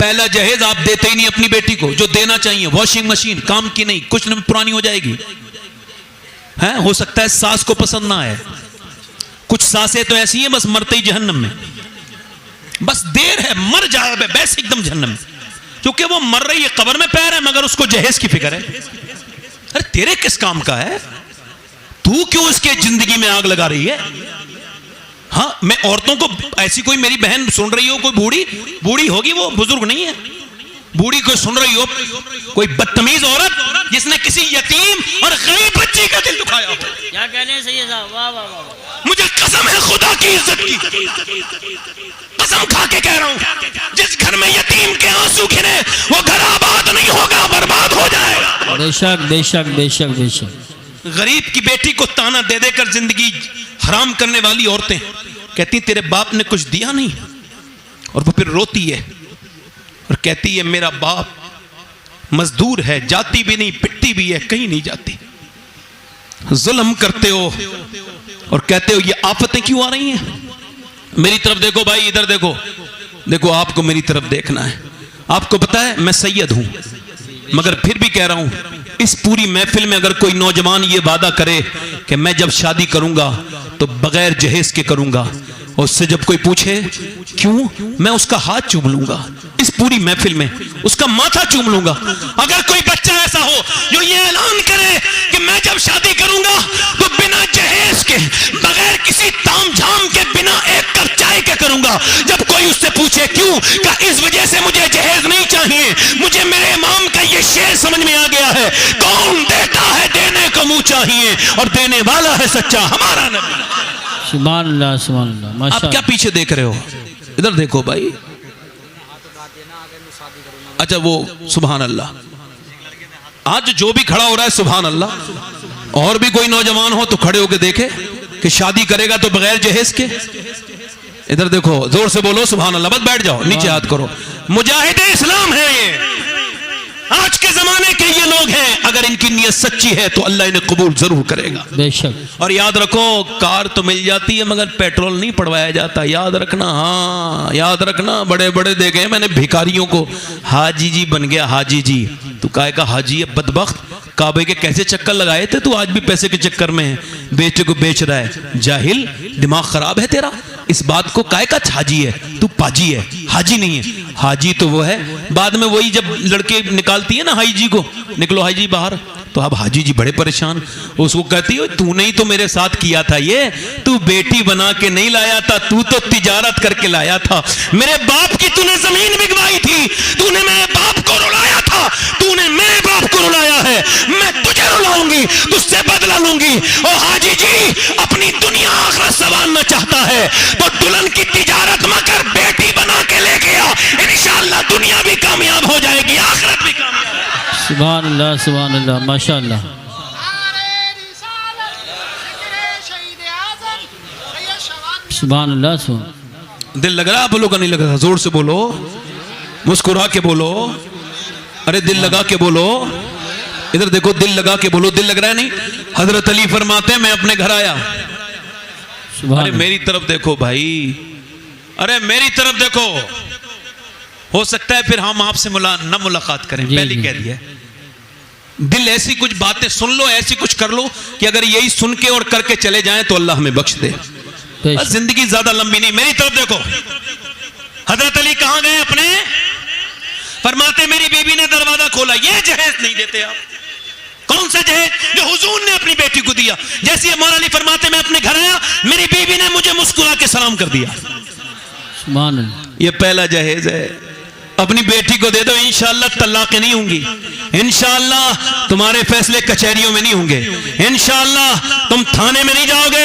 پہلا جہیز آپ دیتے ہی نہیں اپنی بیٹی کو، جو دینا چاہیے واشنگ مشین کام کی نہیں، کچھ دن میں پرانی ہو جائے گی. ہو سکتا ہے ساس کو پسند نہ آئے، کچھ ساسیں تو ایسی ہیں بس مرتے ہی جہنم میں، بس دیر ہے مر جائے بس ایک دم جہنم میں، کیونکہ وہ مر رہی ہے قبر میں پیر ہے مگر اس کو جہیز کی فکر ہے. ارے تیرے کس کام کا ہے؟ تو کیوں اس کے زندگی میں آگ لگا رہی ہے؟ ہاں میں عورتوں کو ایسی کوئی میری بہن سن رہی ہو، کوئی بوڑھی ہوگی، وہ بزرگ نہیں ہے، بوڑھی کوئی سن رہی ہو، کوئی بدتمیز عورت جس نے کسی یتیم اور غریب بچی کا دل دکھایا ہو، کیا کہنے سے یہ صاحب، واہ واہ واہ، مجھے قسم ہے خدا کی عزت کی، قسم کھا کے کہہ رہا ہوں، جس گھر میں یتیم کے آنسو گرے وہ گھر آباد نہیں ہوگا، برباد ہو جائے گا. بے شک بے شک بے شک بے شک. غریب کی بیٹی کو تانا دے دے کر زندگی حرام کرنے والی عورتیں کہتی تیرے باپ نے کچھ دیا نہیں، اور وہ پھر روتی ہے اور کہتی ہے میرا باپ مزدور ہے، جاتی بھی نہیں پٹتی بھی ہے، کہیں نہیں جاتی. ظلم کرتے ہو اور کہتے ہو یہ آفتیں کیوں آ رہی ہیں؟ میری طرف دیکھو بھائی، ادھر دیکھو، دیکھو آپ کو میری طرف دیکھنا ہے. آپ کو پتا ہے میں سید ہوں، مگر پھر بھی کہہ رہا ہوں اس پوری محفل میں اگر کوئی نوجوان یہ وعدہ کرے کہ میں جب شادی کروں گا تو بغیر جہیز کے کروں گا، اور اس سے جب کوئی پوچھے کیوں، میں اس کا ہاتھ چوم لوں گا، اس پوری محفل میں اس کا ماتھا چوم لوں گا. اگر کوئی بچہ ایسا ہو جو یہ اعلان کرے کہ میں جب شادی کروں گا تو بنا جہیز کے، بغیر کسی تام جھام کے، بنا ایک کپ چائے کے کروں گا، جب کوئی اس سے پوچھے کیوں، کہ اس وجہ سے مجھے جہیز نہیں چاہیے، مجھے میرے امام کا یہ شعر سمجھ میں آ گیا ہے، کون دیتا ہے دینے کو منہ چاہیے، اور دینے والا ہے سچا ہمارا نبی. سبحان اللہ سبحان اللہ. آپ ماشاء کیا پیچھے دیکھ رہے ہو؟ ادھر دیکھو بھائی. اچھا وہ سبحان اللہ، آج جو بھی کھڑا ہو رہا ہے سبحان اللہ، اور بھی کوئی نوجوان ہو تو کھڑے ہو کے دیکھے کہ شادی کرے گا تو بغیر جہیز کے. ادھر دیکھو زور سے بولو سبحان اللہ، بس بیٹھ جاؤ نیچے ہاتھ کرو. مجاہد اسلام ہے یہ، آج کے زمانے کے یہ لوگ ہیں، اگر ان کی نیت سچی ہے تو اللہ انہیں قبول ضرور کرے گا. بے شک. اور یاد رکھو کار تو مل جاتی ہے مگر پیٹرول نہیں پڑوایا جاتا، یاد رکھنا. ہاں یاد رکھنا، بڑے بڑے دیکھے میں نے بھیکاریوں کو، حاجی جی بن گیا حاجی جی، تو کہے کا حاجی ہے بدبخت، کعبے کے کیسے چکر لگائے تھے تو آج بھی پیسے کے چکر میں ہے، بیچے کو بیچ رہا ہے. جاہل، دماغ خراب ہے تیرا، اس بات کو کہے کا حاجی ہے، تو پاجی ہے، حاجی نہیں ہے. حاجی تو وہ ہے بعد میں وہی جب لڑکے نکالتی ہے نا حاجی جی کو، نکلو حاجی جی باہر، تو اب حاجی جی بڑے پریشان، اس کو کہتی ہے تو نے ہی تو میرے ساتھ کیا تھا، یہ تو بیٹی بنا کے نہیں لایا تھا، تو تجارت کر کے لایا تھا، میرے باپ کی تو نے زمین بکوائی تھی، تو نے میرے باپ کو رلایا تھا، تو نے میرے باپ کو رلایا ہے، میں تجھے رلاؤں گی، تجھ سے بدلہ لوں گی. اور حاجی جی اپنی دنیا آخرت سنوارنا چاہتا ہے تو دلہن کی تجارت مت کر، بیٹی بنا کے لے گیا، انشاءاللہ دنیا بھی کامیاب ہو جائے گی، آخرت بھی کامیاب. سبحان اللہ سبحان اللہ. ماشاء اللہ. سبحان اللہ سبحان. دل لگ رہا آپ لوگوں کا؟ نہیں لگ رہا؟ زور سے بولو، مسکرا کے بولو، ارے دل لگا کے بولو. ادھر دیکھو دل لگا کے بولو. دل لگ رہا ہے نہیں؟ حضرت علی فرماتے ہیں میں اپنے گھر آیا. ارے میری طرف دیکھو بھائی، ارے میری طرف دیکھو. ہو سکتا ہے پھر ہم آپ سے نہ ملاقات کریں، پہلے کہہ دیا. دل ایسی کچھ باتیں سن لو، ایسی کچھ کر لو کہ اگر یہی سن کے اور کر کے چلے جائیں تو اللہ ہمیں بخش دے. زندگی زیادہ لمبی نہیں. میری طرف دیکھو. حضرت علی کہاں گئے اپنے؟ فرماتے میری بیوی نے دروازہ کھولا. یہ جہیز نہیں دیتے آپ. کون سا جہیز؟ جو حضور نے اپنی بیٹی کو دیا. جیسے مولا علی فرماتے میں اپنے گھر آیا، میری بیوی نے مجھے مسکرا کے سلام کر دیا. سبحان اللہ. یہ پہلا جہیز ہے. اپنی بیٹی کو دے دو، انشاءاللہ طلاقیں نہیں ہوں گی، انشاءاللہ تمہارے فیصلے کچہریوں میں نہیں ہوں گے، انشاءاللہ تم تھانے میں نہیں جاؤ گے،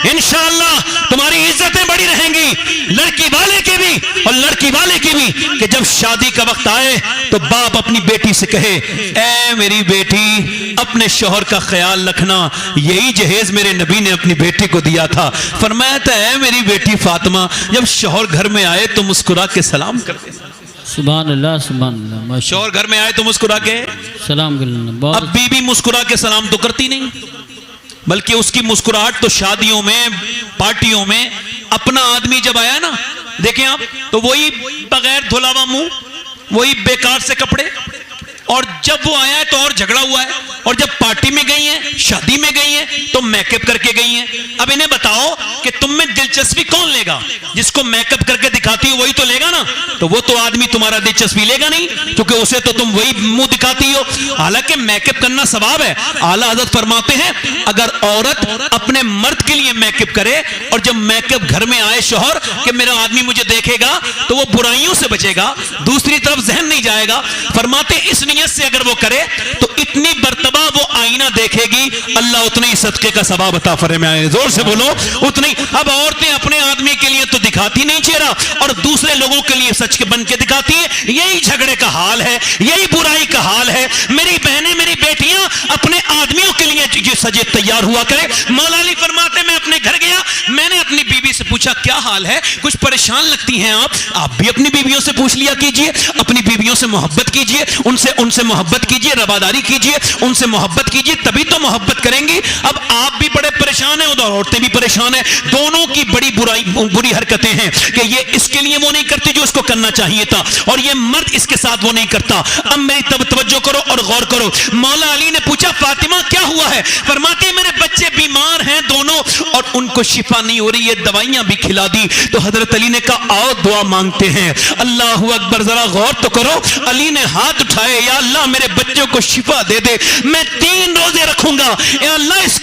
انشاءاللہ تمہاری عزتیں بڑی رہیں گی، لڑکی والے کی بھی اور لڑکی والے کی بھی. کہ جب شادی کا وقت آئے تو باپ اپنی بیٹی سے کہے اے میری بیٹی اپنے شوہر کا خیال رکھنا، یہی جہیز میرے نبی نے اپنی بیٹی کو دیا تھا. فرمایا تھا اے میری بیٹی فاطمہ جب شوہر گھر میں آئے تو مسکرا کے سلام کر دے. سبحان اللہ سبحان اللہ. شوہر گھر میں آئے تو مسکرا کے سلام کرنا. اب بیوی مسکرا کے سلام تو کرتی نہیں، بلکہ اس کی مسکراہٹ تو شادیوں میں، پارٹیوں میں، اپنا آدمی جب آیا نا دیکھیں آپ تو وہی بغیر دھلا ہوا منہ وہی بیکار سے کپڑے. اور جب وہ آیا ہے تو اور جھگڑا ہوا ہے, اور جب پارٹی میں گئی ہیں, شادی میں گئی ہیں, تو میک اپ کر کے گئی ہیں. اب انہیں بتاؤ کہ تم میں دلچسپی کون لے گا؟ جس کو میک اپ کر کے دکھاتی ہو وہی تو لے گا نا. تو وہ تو آدمی تمہارا دلچسپی لے گا نہیں, کیونکہ اسے تو تم وہی منہ دکھاتی ہو. حالانکہ میک اپ کرنا ثواب ہے. اعلیٰ حضرت فرماتے ہیں اگر عورت اپنے مرد کے لیے میک اپ کرے, اور جب میک اپ گھر میں آئے شوہر کہ میرا آدمی مجھے دیکھے گا, تو وہ برائیوں سے بچے گا, دوسری طرف ذہن نہیں جائے گا. فرماتے اس نیت سے اگر وہ کرے تو اتنی مرتبہ وہ آئینہ دیکھے گی, اللہ اتنے ہی صدقے کا ثواب عطا فرمائے. زور سے بولو اتنی. اب عورتیں اپنے آدمی کے لیے تو دکھاتی نہیں چہرہ, اور دوسرے لوگوں کے لیے سچ کے بن کے دکھاتی ہے. یہی جھگڑے کا حال ہے, یہی برائی کا حال ہے. میری بہنیں, میری بیٹیاں اپنے آدمیوں کے لیے یہ سجے تیار ہوا کرے. مولا علی فرماتے میں اپنے گھر گیا, میں نے اپنی بیوی سے پوچھا کیا حال ہے, کچھ پریشان لگتی ہیں آپ بھی اپنی بیویوں سے پوچھ لیا کیجئے, اپنی بیویوں سے محبت کیجئے, ان سے محبت کیجئے, رواداری کیجئے, ان سے محبت کیجئے, تبھی تو محبت کریں گی. اب آپ بھی بڑے پریشان ہیں, ادھر عورتیں بھی پریشان ہیں. دونوں کی بری حرکتیں ہیں کہ یہ اس کے لیے وہ نہیں کرتی جو اس کو کرنا چاہیے تھا, اور یہ مرد اس کے ساتھ وہ نہیں کرتا. اب میری توجہ کرو اور غور کرو. مولا علی نے پوچھا فاطمہ کیا ہوا ہے؟ فرماتی میرے بچے بیمار ہیں دونوں, اور ان کو شفا نہیں ہو رہی ہے, دوائیاں بھی کھلا دی. تو حضرت علی نے کہا آؤ دعا مانگتے ہیں. اللہ اکبر, ذرا غور تو کرو. علی نے ہاتھ اٹھائے, یا اللہ میرے بچوں کو شفا دے دے, میں 3 روزے رکھوں گا. یا اللہ اس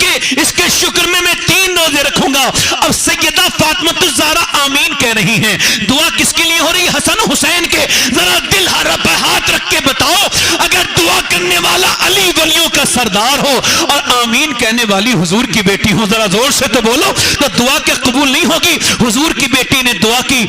کے شکر میں 3 روزے رکھوں گا. اب سیدہ فاطمہ الزہرا آمین کہہ رہی ہیں. دعا کس کے لیے ہو رہی ہے؟ حسن حسین کے. ذرا دل رب ہاتھ رکھ کے بتاؤ, اگر دعا کرنے والا علی ولیوں کا سردار ہو اور آمین کہنے والی حضور کی بیٹی ہو, ذرا زور سے تو بولو, تو دعا کے قبول نہیں ہوگی. حضور کی بیٹی نے دعا کی,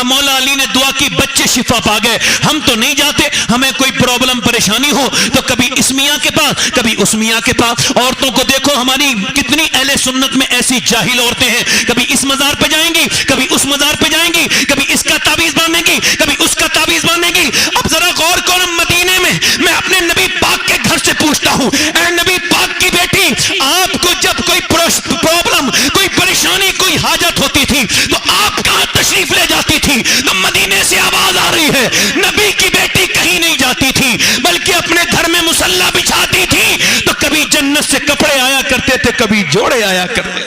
مولا علی نے دعا کی, بچے شفا پا گئے. ہم تو نہیں جاتے, ہمیں کوئی پرابلم پریشانی ہو تو کبھی اس میاں کے پاس, کبھی اس میاں کے پاس. عورتوں کو دیکھو, ہماری کتنی اہل سنت میں ایسی جاہل عورتیں ہیں, کبھی اس مزار پہ جائیں گی, کبھی اس مزار پہ جائیں گی, کبھی اس کا تعویذ باندھیں گی, کبھی اس کا تعویذ باندھیں گی. اب ذرا غور کرو, مدینے میں اپنے نبی پاک کے گھر سے پوچھتا ہوں, اے نبی پاک کی بیٹی, آپ کو جب کوئی پرابلم, کوئی پریشانی, کوئی حاجت ہوتی تھی تو آپ کہاں تشریف لے جاتی تھی؟ تو مدینے سے آواز آ رہی ہے, نبی کی بیٹی کہیں نہیں جاتی تھی, بلکہ اپنے گھر میں مصلی بچھاتی تھی. تو کبھی جنت سے کپڑے آیا کرتے تھے, کبھی جوڑے آیا کرتے.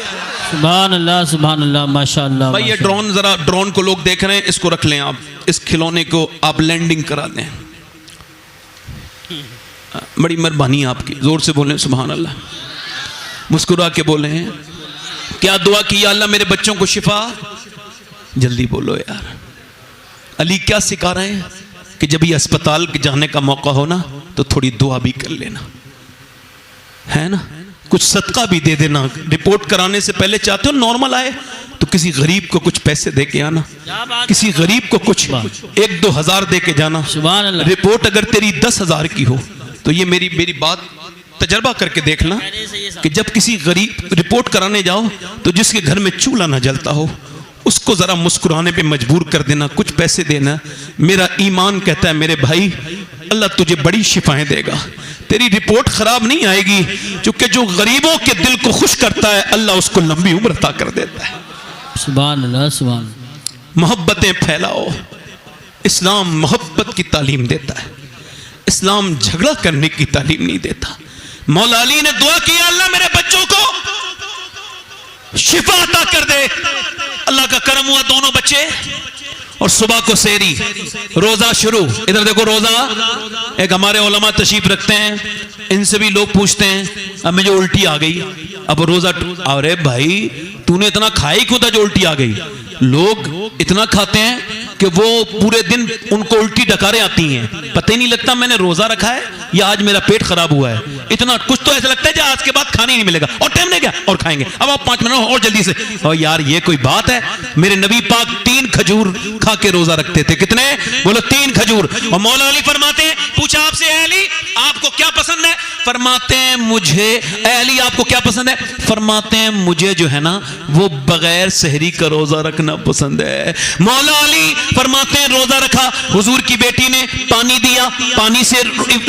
سبحان اللہ, ماشاءاللہ. بھائی یہ ڈرون, ذرا ڈرون کو لوگ دیکھ رہے ہیں, اس کو رکھ لیں آپ, اس کھلونے کو آپ لینڈنگ کرا دیں. بڑی مہربانی آپ کی, زور سے بولیں سبحان اللہ, مسکرا کے بولیں. کیا دعا کی؟ یا اللہ میرے بچوں کو شفا. جلدی بولو یار. علی کیا سکھا رہے ہیں کہ جب یہ اسپتال جانے کا موقع ہو نا تو تھوڑی دعا بھی کر لینا, ہے نا, کچھ صدقہ بھی دے دینا. رپورٹ کرانے سے پہلے چاہتے ہو نارمل آئے تو کسی غریب کو کچھ پیسے دے کے آنا, کسی غریب کو کچھ 1-2 ہزار دے کے جانا. سبحان اللہ. رپورٹ اگر تیری 10,000 کی ہو تو یہ میری بات تجربہ کر کے دیکھنا کہ جب کسی غریب رپورٹ کرانے جاؤ تو جس کے گھر میں چولہا نہ جلتا ہو اس کو ذرا مسکرانے پہ مجبور کر دینا, کچھ پیسے دینا. میرا ایمان کہتا ہے میرے بھائی, اللہ تجھے بڑی شفائیں دے گا. تیری رپورٹ خراب نہیں آئے گی, چونکہ جو غریبوں کے دل کو خوش کرتا ہے اللہ اس کو لمبی عمر عطا کر دیتا ہے. سبحان اللہ, سبحان اللہ. محبتیں پھیلاؤ. اسلام محبت کی تعلیم دیتا ہے, اسلام جھگڑا کرنے کی تعلیم نہیں دیتا. مولا علی نے دعا کی, اللہ میرے بچوں کو شفا عطا کر دے. اللہ کا کرم ہوا, دونوں بچے, اور صبح کو سحری, روزہ شروع. ادھر دیکھو روزہ, ایک ہمارے علماء تشریف رکھتے ہیں, ان سے بھی لوگ پوچھتے ہیں اب مجھے الٹی آ گئی, اب روزہ. ارے بھائی تو نے اتنا کھائی کیوں تھا جو الٹی آ گئی؟ لوگ اتنا کھاتے ہیں کہ وہ پورے دن ان کو الٹی ڈکاریں آتی ہیں, پتہ ہی نہیں لگتا میں نے روزہ رکھا ہے یا آج میرا پیٹ خراب ہوا ہے. اتنا کچھ تو ایسا لگتا ہے کہ آج کے بعد کھانے نہیں ملے گا, اور ٹائم نہیں گیا اور کھائیں گے, اب آپ 5 منٹ اور جلدی سے. اور یار یہ کوئی بات ہے؟ میرے نبی پاک 3 کھجور کھا کے روزہ رکھتے تھے. کتنے؟ بولو 3 کھجور. اور مولا علی فرماتے ہیں, پوچھا آپ سے اے علی آپ کو کیا پسند ہے؟ فرماتے ہیں مجھے، اے علی آپ کو کیا پسند ہے؟ فرماتے ہیں مجھے جو ہے نا وہ بغیر سحری کا روزہ رکھنا پسند ہے۔ مولا علی فرماتے ہیں روزہ رکھا، حضور کی بیٹی نے پانی دیا، پانی سے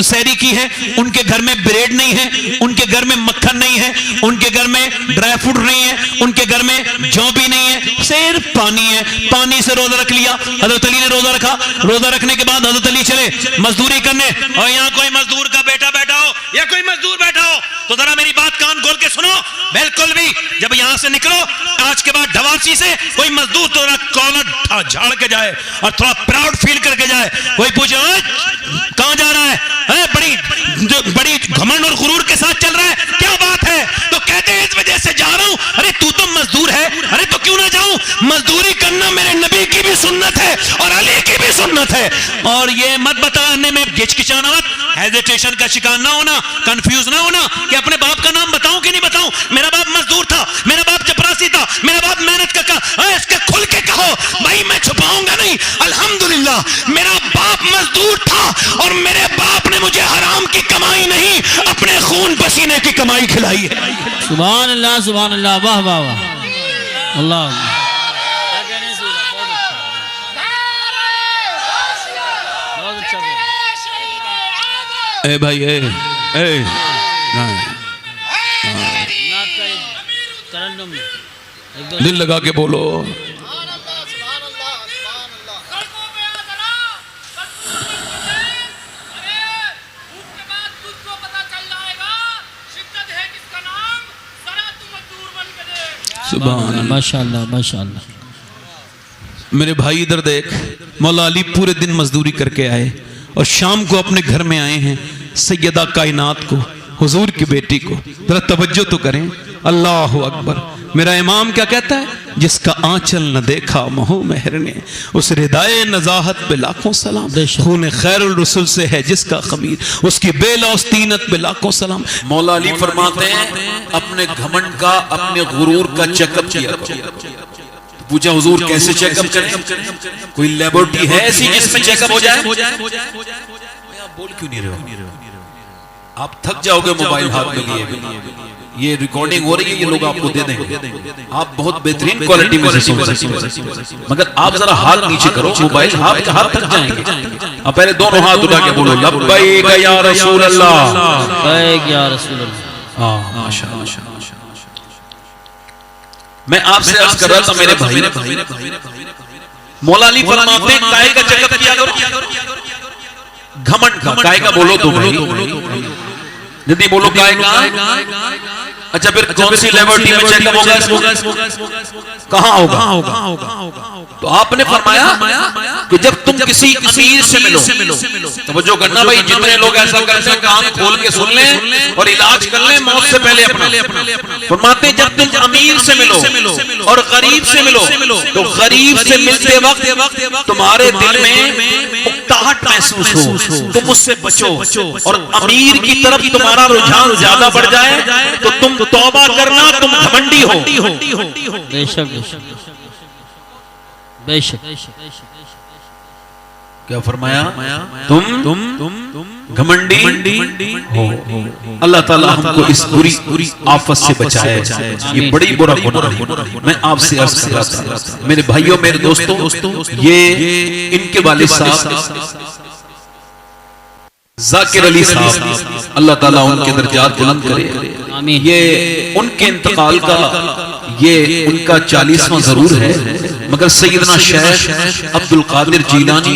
سحری کی ہے، ان کے گھر میں بریڈ نہیں ہے، ان کے گھر میں مکھن نہیں ہے، ان کے گھر میں ڈرائی فروٹ نہیں ہے، ان کے گھر میں جو بھی نہیں ہے، صرف پانی ہے، پانی سے روزہ رکھ لیا۔ حضرت علی نے روزہ رکھا، روزہ رکھنے کے بعد حضرت علی چلے مزدوری کرنے، اور یہاں کوئی مزدور کا بیٹا بیٹھا ہو یا کوئی مزدور بیٹھا ہو تو ذرا میری بات کان کھول کے سنو، بالکل بھی جب یہاں سے نکلو آج کے بعد ڈھواسی سے کوئی مزدور تو کالر جھاڑ کے جائے اور تھوڑا پراؤڈ فیل کر کے جائے، کوئی پوچھے کہاں جا رہا ہے، بڑی گھمنڈ اور غرور کے ساتھ چل رہا ہے، کیا بات ہے؟ تو کہتے ہیں اس وجہ سے جا رہا ہوں۔ ارے تو مزدور ہے، ارے تو کیوں نہ جاؤں؟ مزدوری کرنا میرے نبی کی بھی سنت ہے اور علی کی بھی سنت ہے۔ اور یہ مت بتانے میں گچگچانا مت، ہیزیٹیشن کا شکار نہ ہونا، کنفیوز نہ ہونا کہ اپنے باپ کا نام بتاؤں کہ نہیں بتاؤں، میرا باپ مزدور تھا، میرا باپ چپراسی تھا، میرا باپ محنت کا اس کے کھل کے کہو بھائی، میں چھپاؤں گا نہیں، الحمدللہ میرا باپ مزدور تھا اور میرے باپ نے مجھے حرام کی کمائی نہیں اپنے خون پسینے کی کمائی کھلائی ہے۔ سبحان اللہ، واہ واہ واہ، اللہ اے بھائی اے دل لگا کے بولو۔ سبحان اللہ، ماشاءاللہ ماشاءاللہ۔ میرے بھائی ادھر دیکھ، مولا علی پورے دن مزدوری کر کے آئے اور شام کو اپنے گھر میں آئے ہیں سیدہ کائنات کو، حضور کی بیٹی کو، ذرا توجہ تو کریں۔ اللہ اکبر۔ میرا امام کیا کہتا ہے؟ جس کا آنچل نہ دیکھا مہو مہر نے، اس ردائے نزاہت پہ لاکھوں سلام، خون خیر الرسول سے ہے جس کا خمیر، اس کی بے لوث طینت پہ لاکھوں سلام۔ مولا علی فرماتے ہیں اپنے گھمنڈ کا، اپنے غرور کا چیک اپ کیا کرو۔ پوچھا حضور کیسے چیک اپ کریں؟ کوئی لیبورٹری ہے ایسی جس میں چیک اپ ہو جائے؟ آپ بول کیوں نہیں رہے ہو؟ آپ تھک جاؤ گے موبائل ہاتھ میں لیے، یہ ریکارڈنگ ہو رہی ہے، یہ لوگ آپ کو دے دیں گے، آپ بہت بہترین کوالٹی میں سے سن سکتے ہیں، مگر آپ ذرا ہاتھ نیچے کرو، موبائل ہاتھ تک جائیں گے۔ آپ پہلے دونوں ہاتھ اٹھا کے بولو لبیک یا رسول اللہ، لبیک یا رسول اللہ۔ ماشاءاللہ۔ میں آپ سے عرض کر رہا تھا میرے بھائی، مولا علی فرماتے ہیں کائے کا چیک اپ کیا کرو، گھمنڈ کا، کائے کا بولو تو بھائی، جلدی بولو کائے کا۔ اچھا پھر کون سی لیبورٹری میں چیک اپ ہوگا اس کو؟ کہاں ہوگا؟ تو آپ نے فرمایا کہ جب تم کسی امیر سے ملو، توجہ کرنا بھائی، جتنے لوگ ایسا کرتے ہیں کان کھول کے سن لیں اور علاج کر لیں موت سے پہلے اپنا۔ فرماتے ہیں جب تم امیر سے ملو اور غریب سے ملو تو غریب سے ملتے وقت تمہارے دل میں اکتاہٹ محسوس ہو، تم اس سے بچو، اور امیر کی طرف تمہارا رجحان زیادہ بڑھ جائے تو تم توبہ کرنا، تم گھمنڈی ہو۔ بے شک بے شک۔ کیا فرمایا؟ تم گھمنڈی ہو۔ اللہ تعالیٰ ہم کو اس بری آفت سے بچائے، یہ بڑی برا گناہ ہے۔ میں آپ سے عرض کر رہا تھا میرے بھائیوں میرے دوستوں، یہ ان کے والد صاحب ذاکر علی صاحب، اللہ تعالیٰ ان کے درجات بلند کرے۔ یہ ان کے انتقال کا یہ ان کا 40واں ضرور ہے، مگر سیدنا شیخ عبد القادر جیلانی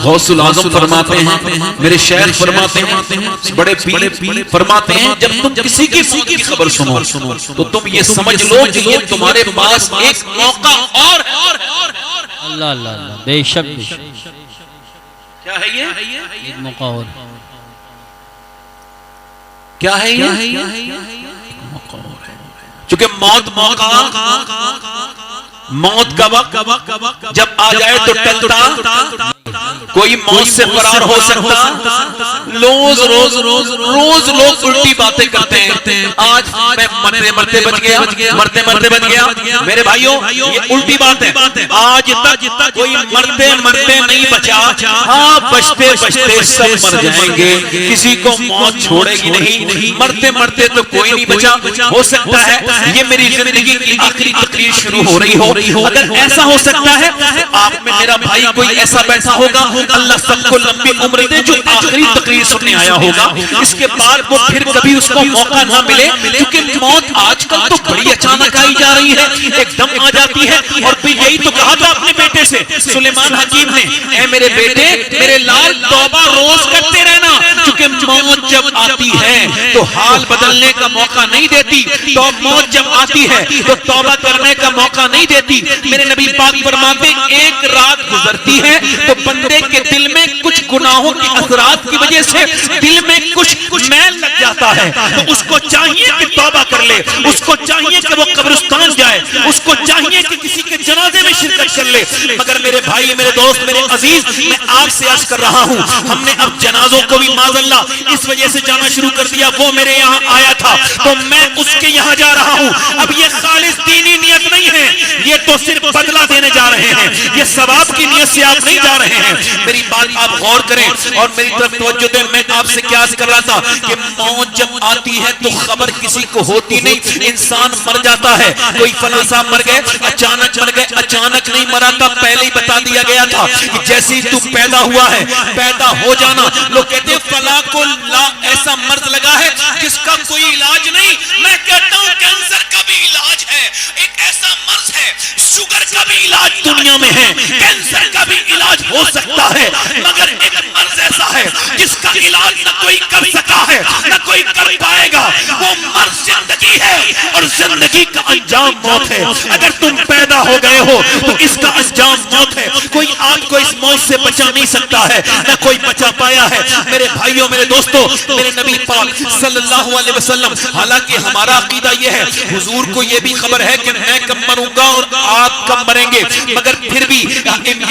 غوث العظم فرماتے ہیں، میرے شیخ فرماتے ہیں، بڑے پیر فرماتے ہیں، جب تم کسی کی موت کی خبر سنو تو تم یہ سمجھ لو کہ یہ تمہارے پاس ایک موقع اور ہے۔ اللہ اللہ اللہ، بے شک بے شک۔ کیا ہے یہ؟ ایک موقع اور، کیا ہے یہ؟ چونکہ موت موت کا وقت جب آ جائے تو ٹلتا کوئی موت سے فرار ہو سکتا؟ روز روز روز روز لوگ الٹی باتیں کرتے ہیں. آج میں مرتے مرتے بچ گیا, مرتے مرتے بچ گیا. میرے بھائیوں یہ الٹی بات ہے. آج تک کوئی مرتے مرتے نہیں بچا. ہاں بچتے بچتے سب مر جائیں گے, کسی کو موت چھوڑے گی نہیں. مرتے مرتے تو کوئی نہیں بچا. ہو سکتا ہے یہ میری زندگی کی آخری تقریر شروع ہو رہی ہو. اگر ایسا ہو سکتا ہے آپ میں میرا بھائی کوئی ایسا بیٹھا ہوگا, اللہ سب کو لمبی عمر دے, جو آخری تقریر سننے آیا ہوگا. اس کے بعد وہ پھر کبھی اس کو موقع نہ ملے, کیونکہ موت آج کل تو بڑی اچانک آئی جا رہی ہے, ایک دم آ جاتی ہے. اور پھر یہی تو کہا تھا اپنے بیٹے سے سلیمان حکیم نے, اے میرے بیٹے میرے لال توبہ روز کرتے رہنا, کیونکہ موت جب آتی ہے تو حال بدلنے کا موقع نہیں دیتی. تو موت جب آتی ہے تو توبہ کرنے کا موقع نہیں دیتی. میرے نبی پاک فرماتے ایک رات گزرتی ہے تو بندے کے دل میں کچھ گناہوں کے اثرات کی وجہ سے دل میں کچھ میل لگ جاتا ہے, تو اس کو چاہیے کہ توبہ کر لے, اس کو چاہیے کہ وہ قبرستان جائے, اس کو چاہیے کہ کسی کے جنازے میں شرکت کر لے. مگر میرے بھائی, میرے دوست, میرے عزیز, میں آپ سے عرض کر رہا ہوں, ہم نے اب جنازوں کو بھی معاذ اللہ اس وجہ سے جانا شروع کر دیا, وہ میرے یہاں آیا تھا تو میں اس کے یہاں جا رہا ہوں. اب یہ خالص دینی نیت نہیں ہے, یہ تو صرف بدلہ دینے جا رہے ہیں, یہ ثواب کی نیت سے آپ نہیں جا رہے ہیں. میری بات آپ غور کریں اور میری طرف توجہ دیں. میں آپ سے کیا عرض کر رہا تھا کہ موت جب آتی ہے تو خبر کسی کو ہوتی نہیں, انسان مر جاتا ہے. کوئی فلاں صاحب مر گئے, اچانک مر گئے, اچانک نہیں مرا تھا, پہلے ہی بتا دیا گیا تھا کہ جیسے ہی تو پیدا ہوا ہے, پیدا ہو جانا. لوگ کہتے ہیں فلاں کو ایسا مرض لگا ہے جس کا کوئی علاج نہیں. میں کہتا ہوں کینسر کا بھی علاج ہے, ایک ایسا مرض ہے, شوگر کا بھی علاج دنیا میں ہے, کینسر کا بھی علاج ہو سکتا ہے, مگر ایک مرض ایسا ہے جس کا علاج نہ کوئی کر سکا ہے نہ کوئی کر پائے گا. وہ مرض زندگی ہے اور زندگی کا انجام موت ہے. اگر تم پیدا ہو گئے ہو تو اس کا انجام موت ہے. کوئی آپ کو اس موت سے بچا نہیں سکتا ہے, نہ کوئی بچا پایا ہے. میرے بھائیوں, میرے دوستوں, میرے نبی پاک صلی اللہ علیہ وسلم, حالانکہ ہمارا عقیدہ یہ ہے, حضور کو یہ بھی خبر ہے کہ میں کب مروں گا اور آپ کب مریں گے, مگر پھر بھی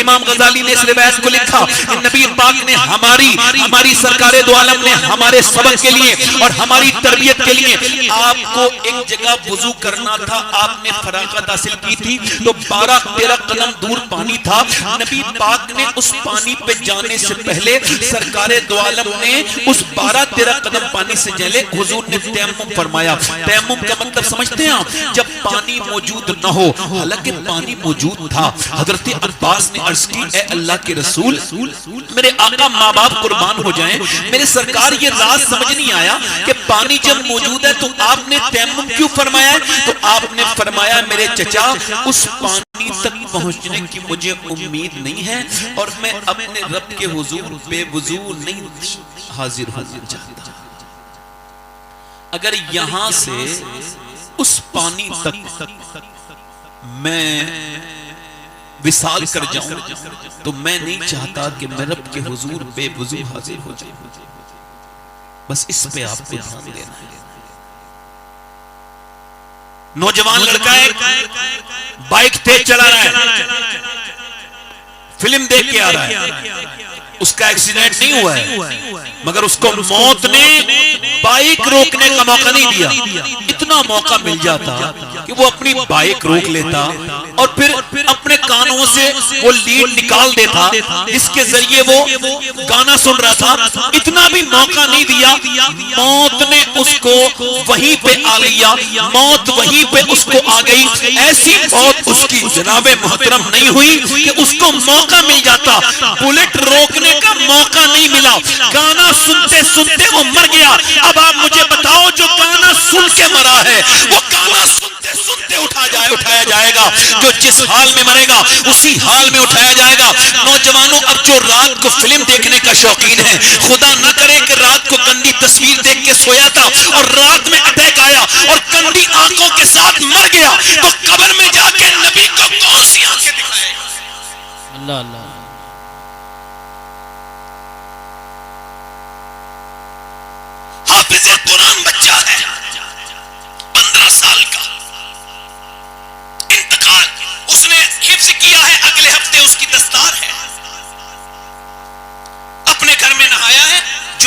امام غزالی نے اس روایت کو لکھا, نبی پاک نے ہماری سرکار دو عالم نے ہمارے سبق کے لیے اور ہماری تربیت کے لیے آپ کو ایک جگہ وضو کرنا تھا. آپ نے فراغت حاصل کی تھی تو 12-13 قدم دور پانی تھا. نبی پاک نے اس پانی پہ جانے سے پہلے سرکار دو عالم نے اس 12-13 قدم پانی سے جلے حضور نے تیمم فرمایا. تیمم کا مطلب سمجھتے ہیں آپ, جب پانی موجود نہ ہو, حالانکہ پانی موجود تھا. حضرت عباس نے عرض کی, اے اللہ کے رسول, میرے آقا ماں باپ قربان ہو جائیں, میرے سرکار یہ راز سمجھ نہیں آیا کہ پانی جب موجود ہے تو آپ نے تیمم کیوں فرمایا ہے. تو آپ نے فرمایا, میرے چچا, اس پانی تک پہنچنے کی مجھے امید نہیں ہے اور میں اپنے رب کے حضور بے وضو نہیں حاضر ہونا چاہتا. اگر یہاں سے اس پانی تک میں وصال کر جاؤں تو میں نہیں چاہتا کہ میں رب کے حضور بے وضو حاضر ہو جاؤں. بس اس پہ آپ کو دھیان دینا ہے. نوجوان لڑکا ہے, بائک تیز چلا رہا ہے, فلم دیکھ کے آ رہا ہے, اس کا ایکسیڈنٹ نہیں ہوا ہے مگر اس کو موت نے بائک روکنے کا موقع نہیں دیا. اتنا موقع مل جاتا کہ وہ اپنی بائک روک لیتا اور پھر اپنے کانوں سے وہ لیڈ نکال دیتا جس کے ذریعے وہ گانا سن رہا تھا. اتنا بھی موقع نہیں دیا, موت نے اس کو وہیں پہ آ لیا, موت وہیں پہ اس کو آ گئی. ایسی موت اس کی جناب محترم نہیں ہوئی کہ اس کو موقع مل جاتا. بلٹ روکنے کا موقع نہیں ملا, گانا سنتے سنتے وہ مر گیا. اب آپ مجھے بتاؤ, جو گانا سن کے مرا ہے وہ گانا سنتے سنتے اٹھایا جائے گا, جو جس حال میں مرے گا اسی حال میں اٹھایا جائے گا. نوجوانوں, اب جو رات کو فلم دیکھنے کا شوقین ہے, خدا نہ کرے کہ رات کو گندی تصویر دیکھ کے سویا تھا اور رات میں اٹیک آیا اور گندی آنکھوں کے ساتھ مر گیا, تو قبر میں جا کے نبی کو کون سی آنکھیں دکھائے گا. اللہ اللہ. حافظ قرآن بچہ ہے, 15 سال کا, انتقال اس نے حفظ کیا ہے, اگلے ہفتے اس کی دستار ہے.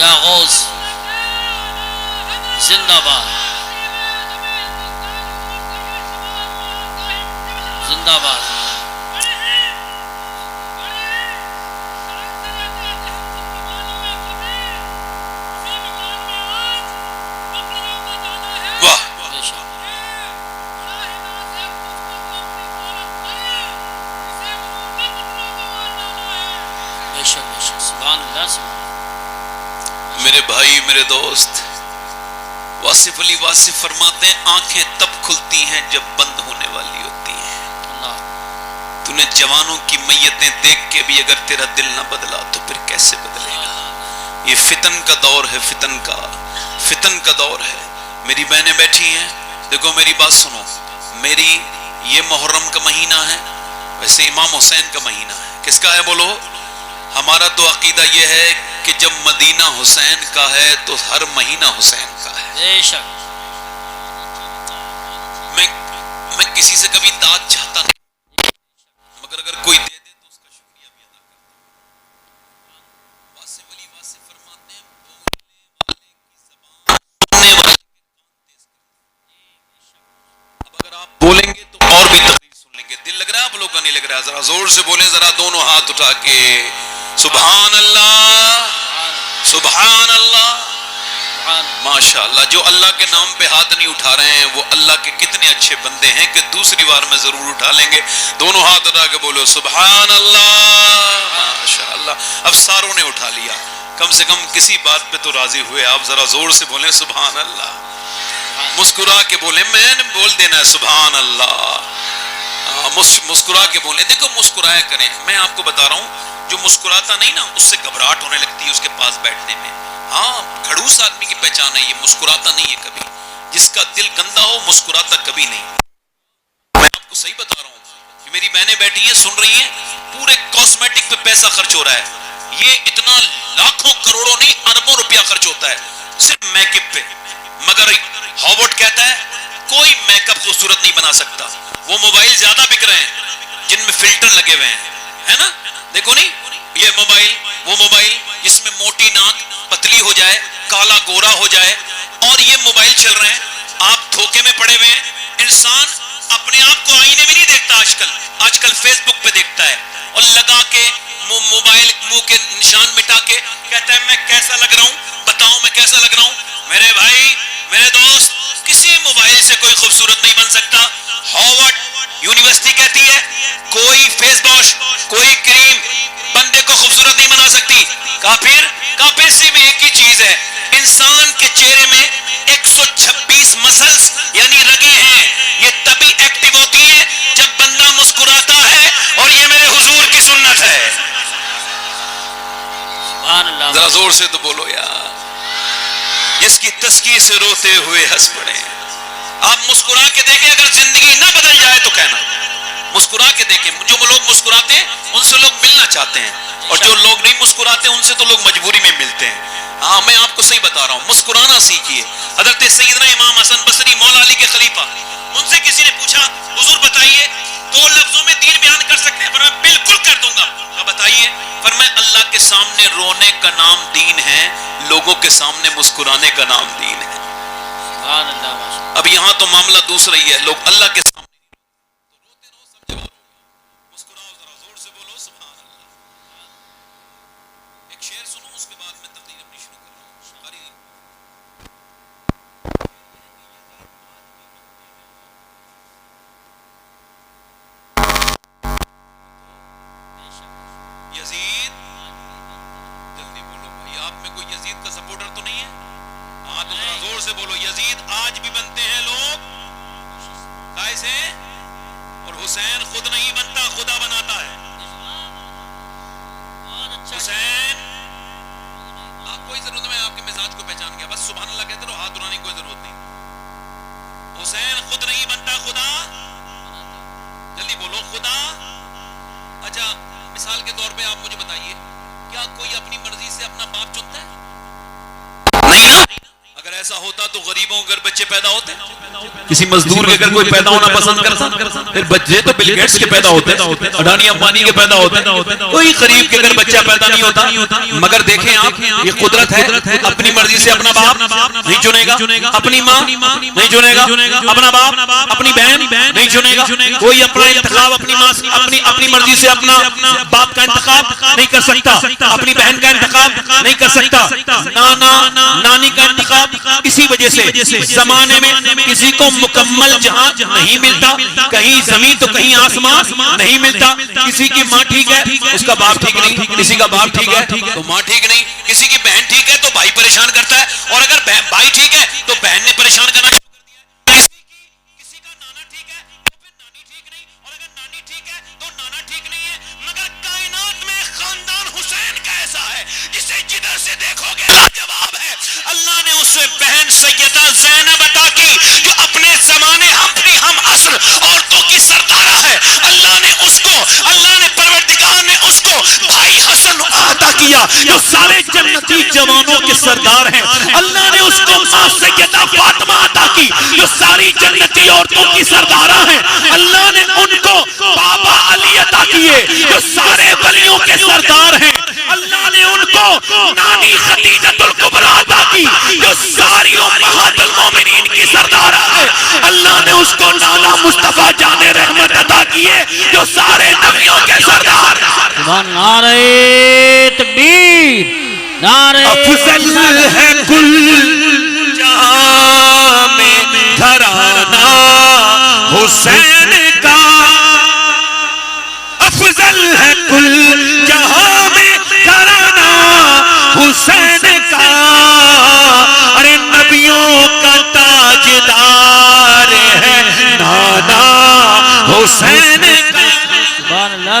یا غوث زندہ باد زندہ باد واہ بے شک بے شک بے شک سبحان اللہ سبحان اللہ میرے بھائی میرے دوست واصف علی واصف فرماتے ہیں آنکھیں تب کھلتی ہیں جب بند ہونے والی ہوتی ہیں اللہ تو نے جوانوں کی میتیں دیکھ کے بھی اگر تیرا دل نہ بدلا تو پھر کیسے بدلے گا یہ فتن کا دور ہے فتن کا دور ہے میری بہنیں بیٹھی ہیں دیکھو میری بات سنو میری یہ محرم کا مہینہ ہے ویسے امام حسین کا مہینہ ہے کس کا ہے بولو ہمارا تو عقیدہ یہ ہے کہ جب مدینہ حسین کا ہے تو ہر مہینہ حسین کا ہے بے شک میں کسی سے کبھی داد چاہتا نہیں مگر اگر کوئی دے دے تو اس کا شکریہ بھی ادا کرتا ہوں واصف علی واصف فرماتے ہیں بولنے والے کی زبان سننے والے کے کان تیز کرتے ہیں اب اگر آپ بولیں گے تو اور بھی تقریر سن لیں گے دل لگ رہا ہے آپ لوگ کا نہیں لگ رہا ہے ذرا زور سے بولیں ذرا دونوں ہاتھ اٹھا کے سبحان اللہ سبحان اللہ ماشاء اللہ جو اللہ کے نام پہ ہاتھ نہیں اٹھا رہے ہیں وہ اللہ کے کتنے اچھے بندے ہیں کہ دوسری بار میں ضرور اٹھا لیں گے دونوں ہاتھ اٹھا کے بولو سبحان اللہ ماشاء اللہ اب ساروں نے اٹھا لیا کم سے کم کسی بات پہ تو راضی ہوئے آپ ذرا زور سے بولیں سبحان اللہ مسکرا کے بولیں میں نے بول دینا ہے سبحان اللہ مسکرا کے بولیں دیکھو مسکرایا کریں میں آپ کو بتا رہا ہوں جو مسکراتا نہیں نا اس سے گھبراہٹ ہونے لگتی ہے اس کے پاس بیٹھنے میں ہاں کھڑوس آدمی کی پہچان ہے یہ مسکراتا نہیں ہے کبھی جس کا دل گندا ہو مسکراتا کبھی نہیں میں آپ کو صحیح بتا رہا ہوں کہ میری بہنیں بیٹھی ہیں سن رہی ہیں پورے کاسمیٹک پہ پیسہ خرچ ہو رہا ہے یہ اتنا لاکھوں کروڑوں نہیں اربوں روپیہ خرچ ہوتا ہے صرف میک اپ پہ مگر ہاورڈ کہتا ہے کوئی میک اپ خوبصورت نہیں بنا سکتا وہ موبائل زیادہ بک رہے ہیں جن میں فلٹر لگے ہوئے ہیں ہے نا دیکھو نہیں یہ موبائل وہ موبائل جس میں موٹی ناک پتلی ہو جائے کالا گورا ہو جائے اور یہ موبائل چل رہے ہیں آپ دھوکے میں پڑے ہوئے ہیں انسان اپنے آپ کو آئینے میں نہیں دیکھتا آج کل فیس بک پہ دیکھتا ہے اور لگا کے موبائل منہ کے نشان مٹا کے کہتا ہے میں کیسا لگ رہا ہوں بتاؤ میں کیسا لگ رہا ہوں میرے بھائی میرے دوست کسی موبائل سے کوئی خوبصورت نہیں بن سکتا ہارورڈ یونیورسٹی کہتی ہے کوئی فیس واش کوئی کریم بندے کو خوبصورت نہیں بنا سکتی کافر سے میں ایک ہی چیز ہے انسان کے چہرے میں 126 مسلز یعنی رگیں ہیں یہ تبھی ایکٹیو ہوتی ہیں جب بندہ مسکراتا ہے اور یہ میرے حضور کی سنت ہے سبحان اللہ ذرا زور سے تو بولو یار جس کی تسکی سے روتے ہوئے ہنس پڑے آپ مسکرا کے دیکھیں اگر زندگی نہ بدل جائے تو کہنا مسکرا کے دیکھیں جو لوگ مسکراتے ہیں ان سے لوگ ملنا چاہتے ہیں اور جو لوگ نہیں مسکراتے ان سے تو لوگ مجبوری میں ملتے ہیں ہاں میں آپ کو صحیح بتا رہا ہوں مسکرانا سیکھیے حضرت سیدنا امام حسن بصری مولا علی کے خلیفہ ان سے کسی نے پوچھا حضور بتائیے 2 لفظوں میں دین بیان کر سکتے ہیں فرمایا بالکل کر دوں گا بتائیے فرمایا اللہ کے سامنے رونے کا نام دین ہے لوگوں کے سامنے مسکرانے کا نام دین ہے سبحان اللہ اب یہاں تو معاملہ دوسرا ہی ہے لوگ اللہ کے سامنے مسکراؤ ذرا زور سے بولو سبحان اللہ ایک شعر سنو اس کے بعد میں تقریر اپنی شروع کر رہا ہوں یزید جلدی بولو بھائی آپ میں کوئی یزید کا سپورٹر تو نہیں ہے ہاں تو ذرا زور سے بولو یزید آج بھی بنتے ہیں لوگ کیسے اور حسین خود نہیں بنتا خدا بناتا ہے حسین کوئی ضرورت میں آپ کے مزاج کو پہچان گیا بس سبحان اللہ کہتے رہو ہاتھ اٹھانے کی کوئی ضرورت نہیں حسین خود نہیں بنتا خدا جلدی بولو خدا اچھا مثال کے طور پہ آپ مجھے بتائیے کیا کوئی اپنی مرضی سے اپنا باپ چنتا ہے نہیں نا اگر ایسا ہوتا تو غریبوں کے گھر بچے پیدا ہوتے کسی مزدور کے اگر کوئی پیدا ہونا پسند کرتا، پھر بچے تو بل گیٹس کے پیدا ہوتے ہیں، اڈانی امبانی کے پیدا ہوتے ہیں، کوئی غریب کے اگر بچہ پیدا نہیں ہوتا۔ مگر دیکھیں آپ، یہ قدرت ہے، اپنی مرضی سے اپنا باپ نہیں چنے گا، اپنی ماں نہیں چنے گا، اپنا باپ اپنی بہن نہیں چنے گا، کوئی اپنا انتخاب اپنی ماں اپنی مرضی سے اپنا باپ کا انتخاب نہیں کر سکتا، اپنی بہن کا انتخاب نہیں کر سکتا، نانا نانی کا انتخاب۔ اسی وجہ سے زمانے میں کسی کو مکمل جہاں نہیں ملتا، کہیں زمین تو کہیں آسمان نہیں ملتا۔ کسی کی ماں ٹھیک ہے، اس کا باپ ٹھیک نہیں، کسی کا باپ ٹھیک ہے تو ماں ٹھیک نہیں، کسی کی بہن ٹھیک ہے تو بھائی پریشان کرتا ہے، اور اگر بھائی ٹھیک ہے تو بہن نے پریشان کرنا شروع کر دیا۔ کسی کا نانا ٹھیک ہے تو پھر نانی ٹھیک نہیں، اور اگر نانی ٹھیک ہے تو نانا ٹھیک نہیں ہے۔ مگر کائنات میں خاندان حسین کا ایسا ہے جسے جدھر سے دیکھو گے جواب ہے۔ اللہ نے اسے بہن سیدہ زینب عطا کی جو اپنے زمانے اپنی ہم عصر عورتوں کی سردارہ ہے۔ اللہ نے پروردگار نے اس کو بھائی حسن عطا کیا جو سارے جنتی جوانوں کے سردار ہیں۔ اللہ نے اس کو ماں سیدہ فاطمہ عطا کی جو ساری جنتی عورتوں کی سردارہ ہیں۔ اللہ نے ان کو بابا علی عطا کیے جو سارے ولیوں کے سردار ہیں۔ اللہ نے ان کو نانی خدیجۃ الکبریٰ عطا کی جو ساری امہات المومنین کی سردارہ ہے۔ اللہ نے اس کو نانا مصطفیٰ جان رحمت عطا کیے جو سارے نبیوں کے سردار ہیں۔ سبحان نعرہ تکبیر، نعرہ افضل ہے کل جہاں میں گھرانہ حسین کا، افضل ہے کل جہاں میں گھرانہ حسین کا، ارے نبیوں کا تاجدار ہے نانا حسین کا۔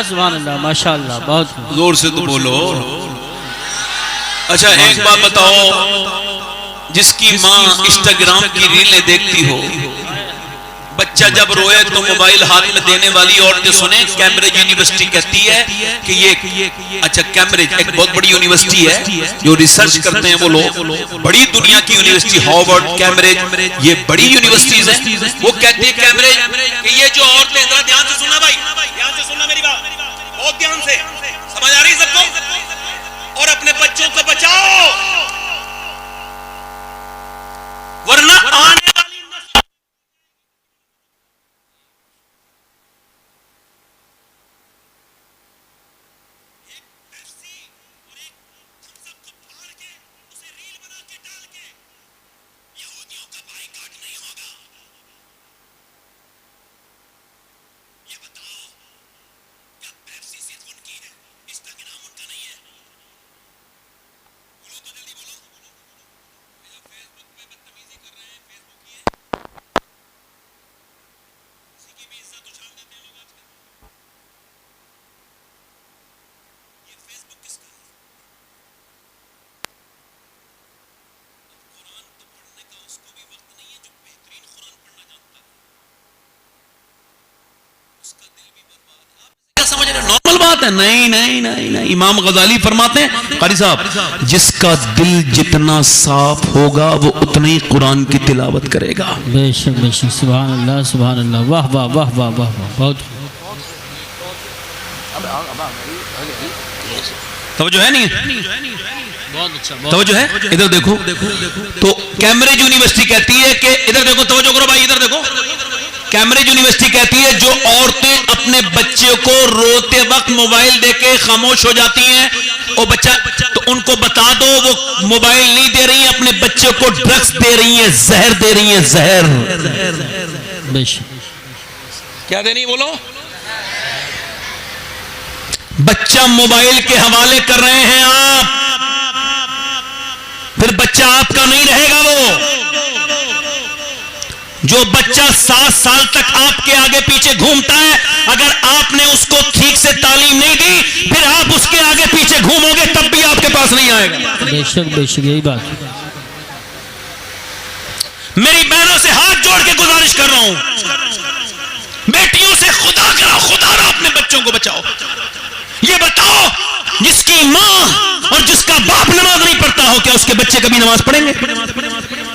سبحان اللہ ماشاءاللہ، بہت زور سے تو بولو۔ اچھا ایک بات بتاؤ، جس کی ماں انسٹاگرام کی ریلیں دیکھتی ہو، بچہ جب روئے تو موبائل ہاتھ میں دینے والی عورتیں سنیں، کیمبرج یونیورسٹی کہتی ہے کہ یہ اچھا کیمبرج ایک بہت بڑی یونیورسٹی ہے جو ریسرچ کرتے ہیں وہ لوگ، بڑی دنیا کی یونیورسٹی، ہارورڈ، کیمبرج، یہ بڑی یونیورسٹیز ہیں۔ وہ کہتی ہے کیمبرج کہ یہ جو عورتیں، ذرا دھیان سے سننا بھائی، دھیان سے سننا میری بات، بہت دھیان سے، سمجھ آ رہی سب کو؟ اور اپنے بچوں کو بچاؤ ورنہ آنے والی نسل نارمل بات ہے؟ نہیں نہیں نہیں نہیں، امام غزالی فرماتے ہیں قاری صاحب، جس کا دل جتنا صاف ہوگا وہ اتنا ہی قرآن کی تلاوت کرے گا۔ بے شک بے شک، سبحان اللہ سبحان اللہ، واہ واہ واہ واہ واہ، بہت توجہ ہے نہیں؟ بہت اچھا، توجہ ہے؟ ادھر دیکھو تو کیمبرج یونیورسٹی کہتی ہے کہ ادھر دیکھو، توجہ کرو بھائی، ادھر دیکھو، کیمبرج یونیورسٹی کہتی ہے جو عورتیں اپنے بچے کو روتے وقت موبائل دے کے خاموش ہو جاتی ہیں، وہ بچہ تو ان کو بتا دو وہ موبائل نہیں دے رہی ہیں، اپنے بچے کو ڈرگس دے رہی ہیں، زہر دے رہی ہیں، زہر۔ بے شک، کیا دے رہی بولو؟ بچہ موبائل کے حوالے کر رہے ہیں آپ، پھر بچہ آپ کا نہیں رہے گا۔ وہ جو بچہ 7 سال تک آپ کے آگے پیچھے گھومتا ہے، اگر آپ نے اس کو ٹھیک سے تعلیم نہیں دی، پھر آپ اس کے آگے پیچھے گھومو گے تب بھی آپ کے پاس نہیں آئے گا۔ بے شک یہی بات۔ میری بہنوں سے ہاتھ جوڑ کے گزارش کر رہا ہوں، بیٹیوں سے خدا کرو، خدا را اپنے بچوں کو بچاؤ۔ یہ بتاؤ جس کی ماں اور جس کا باپ نماز نہیں پڑھتا ہو، کیا اس کے بچے کبھی نماز پڑھیں گے؟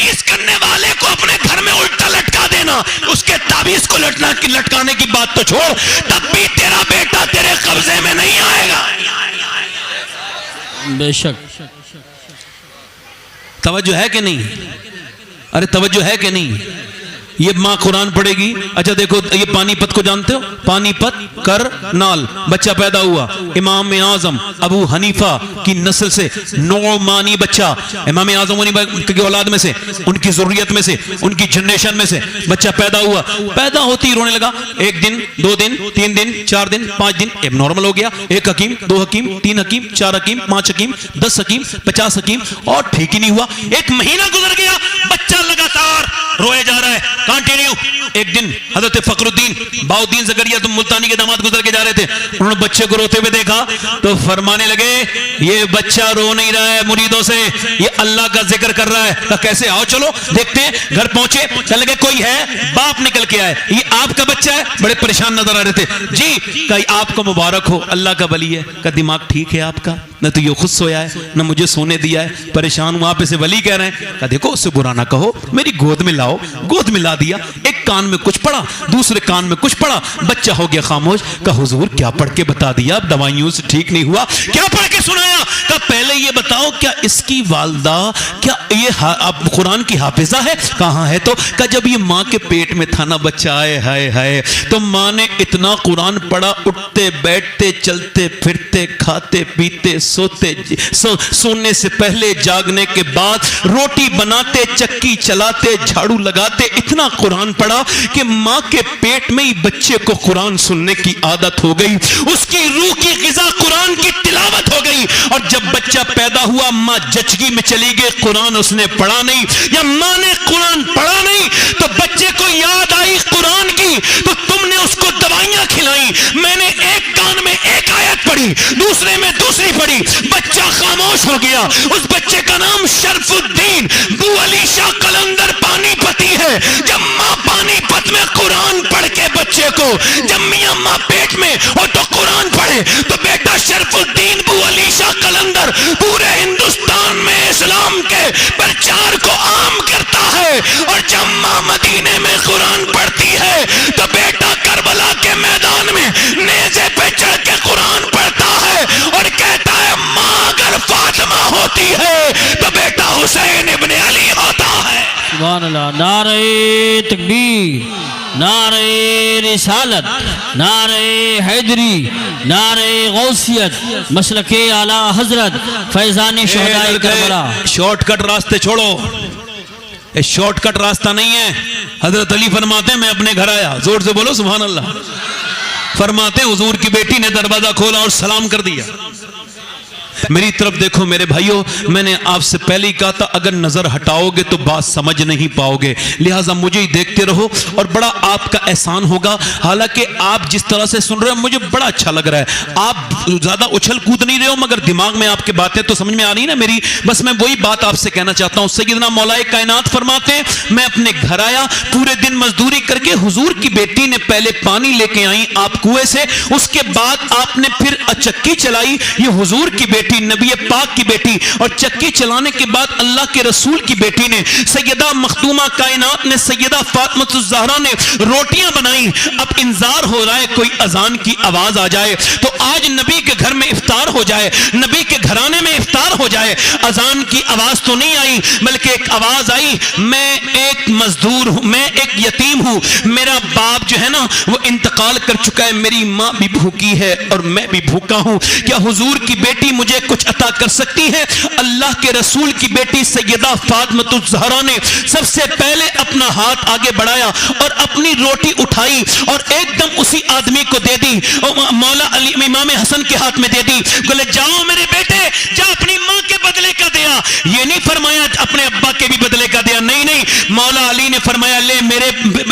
تعویذ کرنے والے کو اپنے گھر میں الٹا لٹکا دینا، اس کے تعویذ کو لٹکانے کی بات تو چھوڑ، تب بھی تیرا بیٹا تیرے قبضے میں نہیں آئے گا۔ بے شک۔ توجہ ہے کہ نہیں؟ ارے توجہ ہے کہ نہیں؟ یہ ماں قرآن پڑھے گی، اچھا دیکھو یہ پانی پت کو جانتے ہو؟ پانی پت کرنال بچہ پیدا ہوا، امام اعظم ابو حنیفہ کی نسل سے نعمانی بچہ، امام اعظم کی اولاد میں سے، ان کی ذریت میں سے، ان کی جنریشن میں سے بچہ پیدا ہوا، پیدا ہوتی ہی رونے لگا، 1 دن 2 دن 3 دن 4 دن 5 دن اب نارمل ہو گیا، 1 حکیم 2 حکیم 3 حکیم 4 حکیم 5 حکیم 10 حکیم 50 حکیم اور ٹھیک ہی نہیں ہوا، 1 مہینہ گزر گیا، بچہ لگاتار روئے جا رہا ہے، کنٹینیو۔ ایک دن حضرت فخر الدین باؤدین زکریا تم ملتانی کے داماد گزر کے جا رہے تھے، انہوں نے بچے کو روتے ہوئے دیکھا تو فرمانے لگے یہ بچہ رو نہیں رہا ہے مریدوں سے، یہ اللہ کا ذکر کر رہا ہے۔ کہا کیسے؟ آؤ چلو دیکھتے ہیں۔ گھر پہنچے، کہنے لگے کوئی ہے؟ باپ نکل کے آئے، یہ آپ کا بچہ ہے؟ بڑے پریشان نظر آ رہے تھے۔ جی، کہا آپ کو مبارک ہو، اللہ کا ولی ہے۔ کہا دماغ ٹھیک ہے آپ کا؟ نہ تو یہ خود سویا ہے نہ مجھے سونے دیا ہے، پریشان ہوں، آپ اسے ولی کہہ رہے ہیں۔ کہا دیکھو اس سے برا نہ کہو، میری گود میں لاؤ۔ گود میں لا دیا، ایک کان میں کچھ پڑھا دوسرے کان میں کچھ پڑھا، بچہ ہو گیا خاموش۔ کہا حضور کیا پڑھ کے بتا دیا؟ دوائیوں سے ٹھیک نہیں ہوا، کیا پڑھ کے سنایا؟ کہا پہلے یہ بتاؤ کیا اس کی والدہ کیا یہ قرآن کی حافظہ ہے؟ کہاں ہے تو؟ کہا جب یہ ماں کے پیٹ میں تھا نا بچہ، آئے ہائے ہائے، تو ماں نے اتنا قرآن پڑھا، اٹھتے بیٹھتے چلتے پھرتے کھاتے پیتے سوتے، سونے سے پہلے جاگنے کے بعد روٹی بناتے چکی چلاتے جھاڑو لگاتے اتنا قرآن پڑھا کہ ماں کے پیٹ میں ہی بچے کو قرآن سننے کی عادت ہو گئی، اس کی روح کی غذا قرآن کی تلاوت ہو گئی۔ اور جب بچہ پیدا ہوا ماں جچگی میں چلی گئی، قرآن اس نے پڑھا نہیں یا ماں نے قرآن پڑھا نہیں، تو بچے کو یاد آئی قرآن کی تو تم نے اس کو دوائیاں کھلائی۔ میں نے ایک کان میں ایک آیت پڑھی، دوسرے میں دوسری پڑھی، بچہ خاموش ہو گیا۔ اس بچے کا نام شرف الدین بو علی شاہ قلندر پانی پتی ہے۔ جب ماں پانی پت میں قرآن پڑھ کے بچے کو، جب میاں ماں پیٹ میں ہو تو قرآن پڑھے، تو بیٹا شرف الدین بو علی شاہ قلندر پورے ہندوستان میں اسلام کے پرچار کو عام کرتا ہے۔ اور جب ماں مدینے میں قرآن پڑھتی ہے تو بیٹا کربلا کے میدان میں نیزے پہ چڑھ کے قرآن پڑھتا ہے اور کہتا ہے ماں اگر فاطمہ ہوتی ہے تو بیٹا حسین ابن علی ہوتا ہے۔ سبحان اللہ۔ نعرہ تکبیر، نعرہ رسالت، نعرہ حیدری، نعرہ غوثیت، مسلک اعلی حضرت فیضان شہداء کربلا۔ شارٹ کٹ راستے چھوڑو، یہ شارٹ کٹ راستہ نہیں ہے۔ حضرت علی فرماتے ہیں میں اپنے گھر آیا، زور سے بولو سبحان اللہ، فرماتے ہیں حضور کی بیٹی نے دروازہ کھولا اور سلام کر دیا۔ میری طرف دیکھو میرے بھائیوں، میں نے آپ سے پہلے ہی کہا تھا اگر نظر ہٹاؤ گے تو بات سمجھ نہیں پاؤ گے، لہٰذا مجھے ہی دیکھتے رہو اور بڑا آپ کا احسان ہوگا۔ حالانکہ آپ جس طرح سے سن رہے ہیں مجھے بڑا اچھا لگ رہا ہے، آپ زیادہ اچھل کود نہیں رہے ہو مگر دماغ میں آپ کی باتیں تو سمجھ میں آ رہی نا میری، بس میں وہی بات آپ سے کہنا چاہتا ہوں۔ سیدنا مولا کائنات فرماتے ہیں میں اپنے گھر آیا، پورے دن مزدوری کر کے حضور کی بیٹی نے پہلے پانی لے کے آئی آپ کنویں سے، اس کے بعد آپ نے پھر چکی چلائی، یہ حضور کی بیٹی نبی پاک کی بیٹی، اور چکی چلانے کے بعد اللہ کے رسول کی بیٹی نے سیدہ مخدومہ کائنات نے سیدہ فاطمہ الزہرا نے روٹیاں بنائی۔ اب انتظار ہو رہا ہے کوئی اذان کی آواز آ جائے تو آج نبی کے گھر میں افطار ہو جائے، نبی کے گھرانے میں افطار ہو جائے۔ اذان کی آواز تو نہیں آئی بلکہ ایک آواز آئی، میں ایک مزدور ہوں، میں ایک یتیم ہوں، میرا باپ جو ہے نا وہ انتقال کر چکا ہے، میری ماں بھی بھوکی ہے اور میں بھی بھوکا ہوں، کیا حضور کی بیٹی مجھے کچھ عطا کر سکتی ہے؟ اللہ کے رسول کی بیٹی سیدہ فاطمہ الزہرا نے سب سے پہلے اپنا ہاتھ آگے بڑھایا اور اپنی روٹی اٹھائی اور ایک دم اسی آدمی کو دے دی، مولا علی امام حسن کے ہاتھ میں دے دی، بولے جاؤ میرے بیٹے جا اپنی ماں کے بدلے کا دیا۔ یہ نہیں فرمایا اپنے ابا کے بھی بدلے کا دیا، نہیں نہیں، مولا علی نے فرمایا لے میرے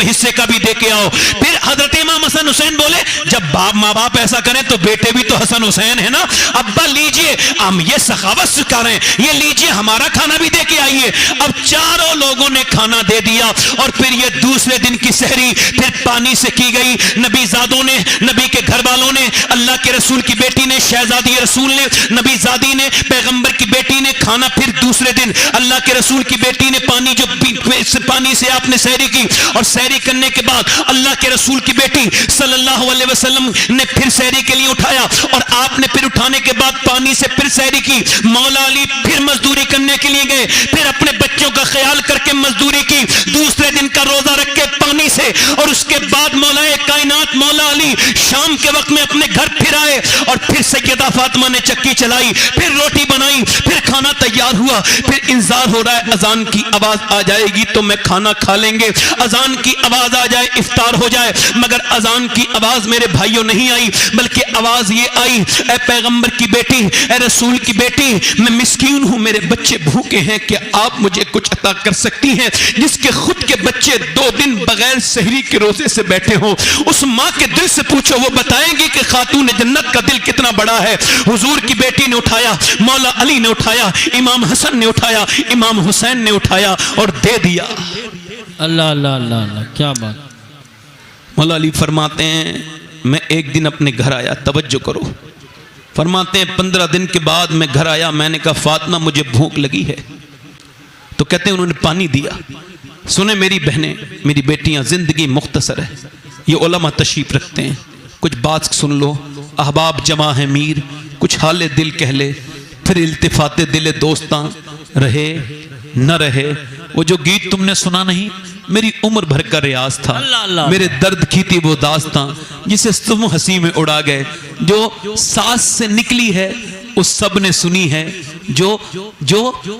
حصے کا بھی دے کے آؤ۔ پھر حضرت امام حسن حسین بولے جب باپ ماں باپ ایسا کریں تو بیٹے بھی تو حسن حسین ہے نا. ابا لیجئے, ہم یہ سخاوت سکھا رہے ہیں, یہ لیجئے ہمارا کھانا بھی دے کے آئیے. اب چاروں لوگوں نے کھانا دے دیا اور پھر یہ دوسرے دن کی سحری پھر پانی سے کی گئی. نبی زادوں نے, نبی کے گھر والوں نے, اللہ کے رسول کی بیٹی نے, شہزادی رسول نے, نبی زادی نے, پیغمبر کی بیٹی نے کھانا پھر دوسرے دن اللہ کے رسول کی بیٹی نے پانی جو پانی سے آپ نے سحری کی, اور سحری کرنے کے بعد اللہ کے رسول کی بیٹی صلی اللہ علیہ وسلم نے پھر سحری کے لیے اٹھایا, اور آپ نے پھر اٹھانے کے بعد پانی سے پھر سحری کی. مولا علی پھر مزدوری کرنے کے لیے گئے, پھر اپنے بچوں کا خیال کر کے مزدوری کی, دوسرے دن کا روزہ رکھ کے پانی سے, اور اس کے بعد مولا کائنات مولا علی شام کے وقت میں اپنے گھر پھر آئے, اور پھر سیدہ فاطمہ نے چکی چلائی, پھر روٹی بنائی, پھر کھانا تیار ہوا. پھر انتظار ہو رہا ہے اذان کی آواز آ جائے گی تو میں کھانا کھا لیں گے, اذان کی آواز آ جائے افطار ہو جائے. مگر اذان کی آواز میرے بھائیوں نہیں آئی, بلکہ آواز یہ آئی, اے پیغمبر کی بیٹی, اے رسول کی بیٹی, میں مسکین ہوں, میرے بچے بھوکے ہیں, کیا آپ مجھے کچھ عطا کر سکتی ہیں؟ جس کے خود کے بچے 2 دن بغیر سحری کے روزے سے بیٹھے ہوں, اس ماں کے دل سے پوچھو, وہ بتائیں گی کہ خاتون جنت کا دل کتنا بڑا ہے. حضور کی بیٹی نے اٹھایا, مولا علی نے اٹھایا, امام حسن نے اٹھایا, امام حسین نے اٹھایا اور دے دیا. اللہ اللہ اللہ اللہ, کیا بات. مولا علی فرماتے ہیں میں ایک دن اپنے گھر آیا, توجہ کرو, فرماتے ہیں 15 دن کے بعد میں گھر آیا, میں نے کہا فاطمہ مجھے بھوک لگی ہے, تو کہتے ہیں انہوں نے پانی دیا. سنیں میری بہنیں, میری بیٹیاں, زندگی مختصر ہے, یہ علماء تشریف رکھتے ہیں, کچھ بات سن لو. احباب جمع ہے میر, کچھ حال دل کہہ لے, پھر التفات دل دوستاں رہے نہ رہے. وہ جو گیت تم نے سنا نہیں, میری عمر بھر کا ریاض تھا, اللہ اللہ. میرے درد کی تھی وہ داستاں, جسے تم ہنسی میں اڑا گئے. جو سانس سے نکلی ہے وہ سب نے سنی ہے, جو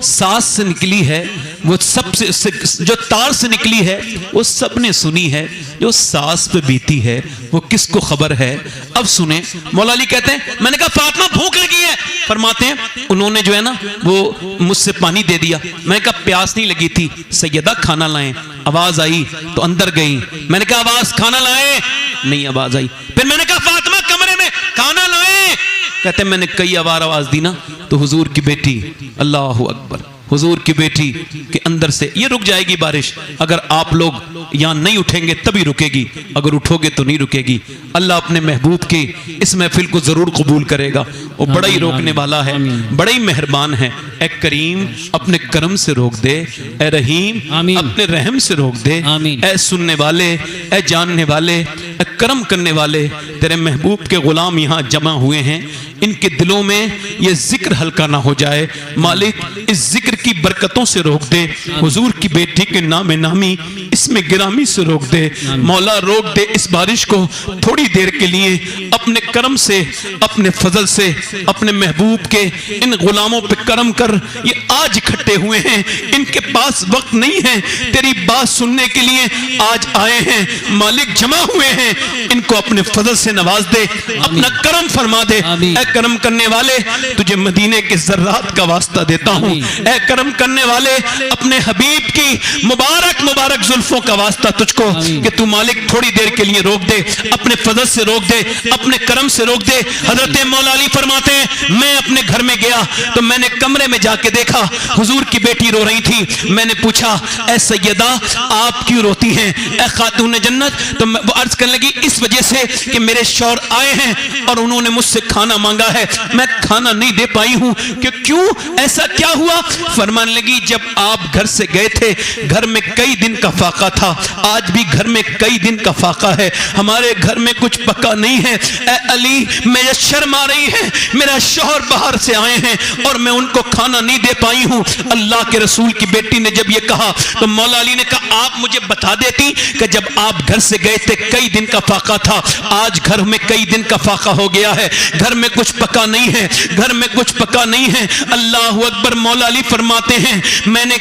سانس سے نکلی ہے وہ سب سے, جو تار سے نکلی ہے وہ سب نے سنی ہے, جو سانس پہ بیتی ہے وہ کس کو خبر ہے. اب سنیں, مولا علی کہتے ہیں میں نے کہا فاطمہ بھوک لگی ہے, فرماتے ہیں انہوں نے جو ہے نا وہ مجھ سے پانی دے دیا. میں نے کہا پیاس نہیں لگی تھی, سیدہ کھانا لائیں. آواز آئی تو اندر گئی, میں نے کہا آواز کھانا لائیں, نہیں آواز آئی. پھر میں نے کہا فاطمہ کمرے میں کھانا لائیں, کہتے ہیں میں نے کئی بار آواز دی نا, تو حضور کی بیٹی, اللہ اکبر, حضور کی بیٹی کے اندر سے یہ رک جائے گی بارش. اگر آپ لوگ یہاں نہیں اٹھیں گے تبھی رکے گی, اگر اٹھو گے تو نہیں رکے گی. اللہ اپنے محبوب کی اس محفل کو ضرور قبول کرے گا, وہ بڑا ہی روکنے والا ہے, بڑا ہی مہربان ہے. اے کریم اپنے کرم سے روک دے, اے رحیم اپنے رحم سے روک دے, اے سننے والے, اے جاننے والے, اے کرم کرنے والے. تیرے محبوب کے غلام یہاں جمع ہوئے ہیں, ان کے دلوں میں یہ ذکر ہلکا نہ ہو جائے. مالک اس ذکر کی برکتوں سے روک دے, حضور کی بیٹی کے نام نامی اس میں گرامی سے روک دے. مولا روک دے اس بارش کو تھوڑی دیر کے لیے, اپنے کرم سے, اپنے فضل سے, اپنے محبوب کے ان غلاموں پہ کرم کر. یہ آج اکٹھے ہوئے ہیں, ان کے پاس وقت نہیں ہے, تیری بات سننے کے لیے آج آئے ہیں. مالک جمع ہوئے ہیں, ان کو اپنے فضل سے نواز دے, اپنا کرم فرما دے. اے کرم کرنے والے, تجھے مدینے کے ذرات کا واسطہ دیتا ہوں. اے کرم کرنے والے, اپنے حبیب کی مبارک مبارک زلفوں کا واسطہ تجھ کو, کہ تو مالک تھوڑی دیر کے لیے روک دے, اپنے فضل سے روک دے, اپنے کرم سے روک دے. حضرت مولا علی فرماتے ہیں میں اپنے گھر میں گیا تو میں نے کمرے میں جا کے دیکھا حضور کی بیٹی رو رہی تھی. میں نے پوچھا اے سیدہ آپ کیوں روتی ہیں, اے خاتون جنت؟ تو وہ عرض کرنے لگی اس وجہ سے کہ میرے شوہر آئے ہیں اور انہوں نے مجھ سے کھانا مانگا ہے, میں کھانا نہیں دے پائی ہوں. کہ کیوں, ایسا کیا ہوا؟ فرمانے لگی جب آپ گھر سے گئے تھے گھر میں کئی دن کا فاقہ تھا, آج بھی گھر میں کئی دن کا فاقہ ہے, ہمارے گھر میں کچھ پکا نہیں ہے. اے علی میں یہ شرم آ رہی ہے, میرا شوہر باہر سے آئے ہیں اور میں ان کو کھانا نہیں دے پائی ہوں. اللہ کے رسول کی بیٹی نے جب یہ کہا تو مولا علی نے کہا آپ مجھے بتا دیتی کہ جب آپ گھر سے گئے تھے کئی دن کا فاقہ تھا, آج گھر میں کئی دن کا فاقہ ہو گیا ہے, گھر میں کچھ پکا نہیں ہے, گھر میں کچھ پکا نہیں ہے. اللہ اکبر. مولا علی فرماتے ہیں میں نے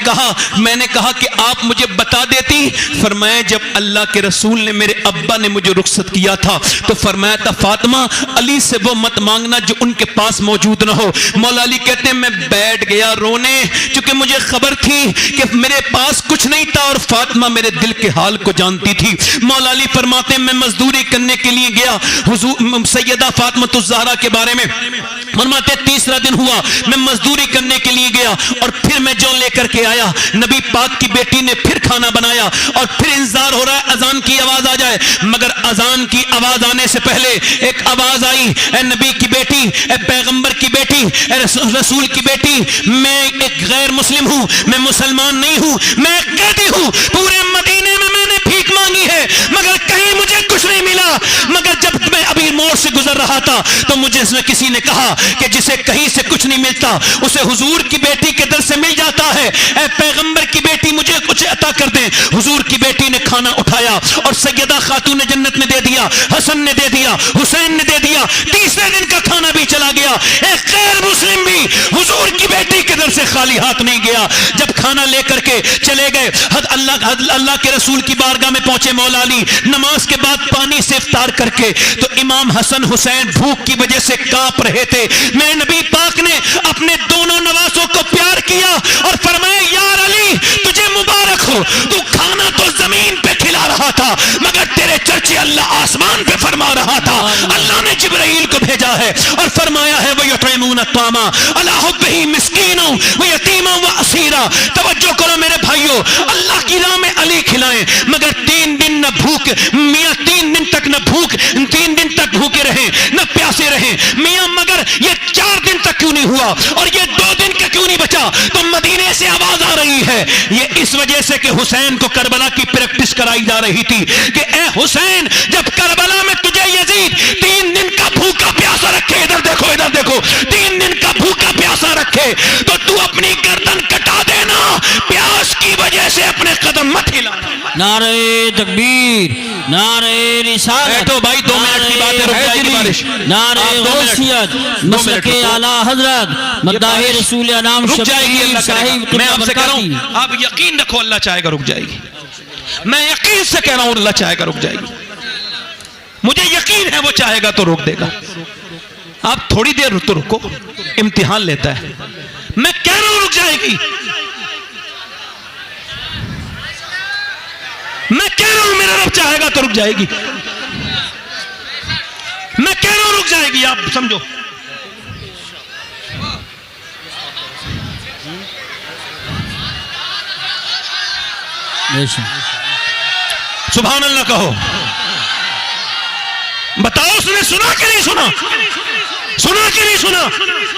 کہا کہ آپ مجھے بتا دیتی. فرمایا جب اللہ کے رسول نے, میرے ابا نے مجھے رخصت کیا تھا تو فرمایا تھا فاطمہ علی سے وہ مت مانگنا جو ان کے پاس موجود نہ ہو. مولا علی کہتے ہیں میں بیٹھ گیا رونے, چونکہ مجھے خبر تھی کہ میرے پاس کچھ نہیں تھا اور فاطمہ میرے دل کے حال کو جانتی تھی. مولا علی فرماتے ہیں میں مزدوری کرنے کے لیے گیا حضور سیدہ فاطمۃ الزہرا کے بارے میں فرماتے تیسرا دن ہوا میں مزدوری کرنے کے لیے گیا اور پھر میں جو لے کر کے آیا نبی پاک کی بیٹی نے پھر کھانا بنایا اور پھر انتظار ہو رہا ہے اذان کی آواز آ جائے, مگر اذان کی آواز آنے سے پہلے ایک آواز آئی, اے نبی کی بیٹی, اے پیغمبر کی بیٹی, اے رسول کی بیٹی, میں ایک غیر مسلم ہوں, میں مسلمان نہیں ہوں, میں ایک قیدی ہوں, پورے مدینے میں نے بھیک مانگی ہے مگر کہیں مجھے کچھ نہیں ملا, مگر جب میں ابھی موڑ سے گزر رہا تھا تو مجھے اس میں کسی نے کہا کہ جسے کہیں سے کچھ نہیں ملتا اسے حضور کی بیٹی کے در سے مل جاتا ہے, اے پیغمبر کی بیٹی مجھے کچھ عطا کر دیں. حضور کی بیٹی نے کھانا اٹھایا اور سیدہ خاتون جنت نے دے دیا, حسن نے دے دیا, حسین نے دے دیا. تیسرے دن کا کھانا بھی چلا گیا. ایک غیر مسلم بھی حضور کی بیٹی کے در سے خالی ہاتھ نہیں گیا. جب کھانا لے کر کے چلے گئے اللہ کے رسول کی بارگاہ میں پہنچے مولا علی نماز کے بعد پانی سے افطار کر کے, تو امام حسن حسین بھوک کی وجہ سے کانپ رہے تھے. میں نبی پاک نے اپنے دونوں نواسوں کو پیار کیا اور فرمایا یار علی تجھے مبارک ہو, تو کھانا تو زمین پہ کھلا رہا تھا مگر تیرے چرچے اللہ آسمان پہ فرما رہا تھا. اللہ نے جبرائیل کو بھیجا ہے اور فرمایا ہے وَيُطْعِمُونَ الطَّعَامَ عَلَىٰ حُبِّهِ مِسْكِينًا وَيَتِيمًا وَأَسِيرًا. توجہ کرو میرے بھائیو, اللہ کی راہ میں علی کھلائیں مگر 3 دن نہ بھوک, میاں 3 دن تک نہ بھوک, 3 دن تک بھوکے رہیں نہ پیاسے رہیں میاں, مگر یہ 4 دن تک کیوں نہیں ہوا اور یہ 2 دن کا کیوں نہیں بچا؟ تو مدینے سے آواز آ رہی ہے یہ اس وجہ سے کہ حسین کو کربلا کی پریکٹس کرائی جا رہی تھی کہ اے حسین جب کربلا میں تجھے یزید 3 دن کا بھوکا پیاسا رکھے, ادھر دیکھو ادھر دیکھو, 3 دن کا بھوکا پیاسا رکھے تو تو اپنی گردن کٹا دینا, پیاس کی وجہ سے اپنے قدم مت ہلانا. نعرہ تکبیر, نعرہ رسالت, تو بھائی 2 منٹ کی بات ہے, رک جائے گی بارش. نعرہ غوثیت, مسلک اعلی حضرت مداح رسول انام رک جائے گی شبیر اللہ صاحب کرے. میں آپ سے کہہ رہا ہوں آپ یقین رکھو اللہ چاہے گا رک جائے گی. میں یقین سے کہہ رہا ہوں اللہ چاہے گا رک جائے گی. مجھے یقین ہے وہ چاہے گا تو روک دے گا. آپ تھوڑی دیر تو رکو, امتحان لیتا ہے. میں کہہ رہا ہوں رک جائے گی, میں کہہ رہا ہوں میرا رب چاہے گا تو رک جائے گی, میں کہہ رہا ہوں رک جائے گی. آپ سمجھو سبحان اللہ کہو. بتاؤ اس نے سنا کہ نہیں سنا؟ سنا کہ نہیں سنا؟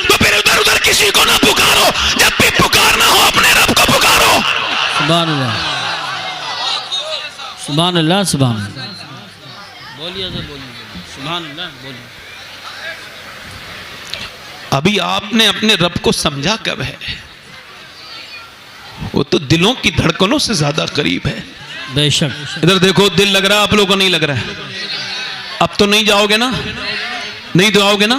تو پھر ادھر ادھر کسی کو نہ پکارو, جب بھی پکارنا ہو اپنے رب کو پکارو. سبحان اللہ, سبحان اللہ, سبحان اللہ. بولیے سبحان اللہ, بولیے. ابھی آپ نے اپنے رب کو سمجھا کب ہے؟ وہ تو دلوں کی دھڑکنوں سے زیادہ قریب ہے. بے شک. ادھر دیکھو, دل لگ رہا ہے آپ لوگوں کو نہیں لگ رہا ہے؟ اب تو نہیں جاؤ گے نا, نہیں جاؤ گے نا؟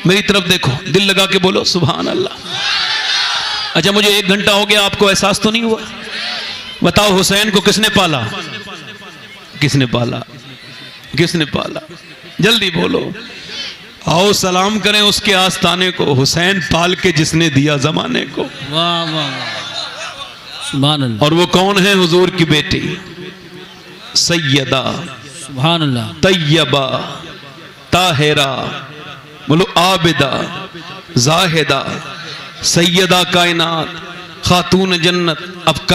میری طرف دیکھو, دل لگا کے بولو سبحان اللہ. اچھا مجھے 1 گھنٹہ ہو گیا, آپ کو احساس تو نہیں ہوا؟ بتاؤ حسین کو کس نے پالا؟ کس نے پالا؟ کس نے پالا؟ جلدی بولو. آؤ سلام کریں اس کے آستانے کو, حسین پال کے جس نے دیا زمانے کو. واہ واہ واہ, سبحان اللہ. اور وہ کون ہے؟ حضور کی بیٹی سیدہ سبحان اللہ, طیبہ طاہرہ, بولو عابدہ زاہدہ, سیدہ کائنات, خاتون جنت. اب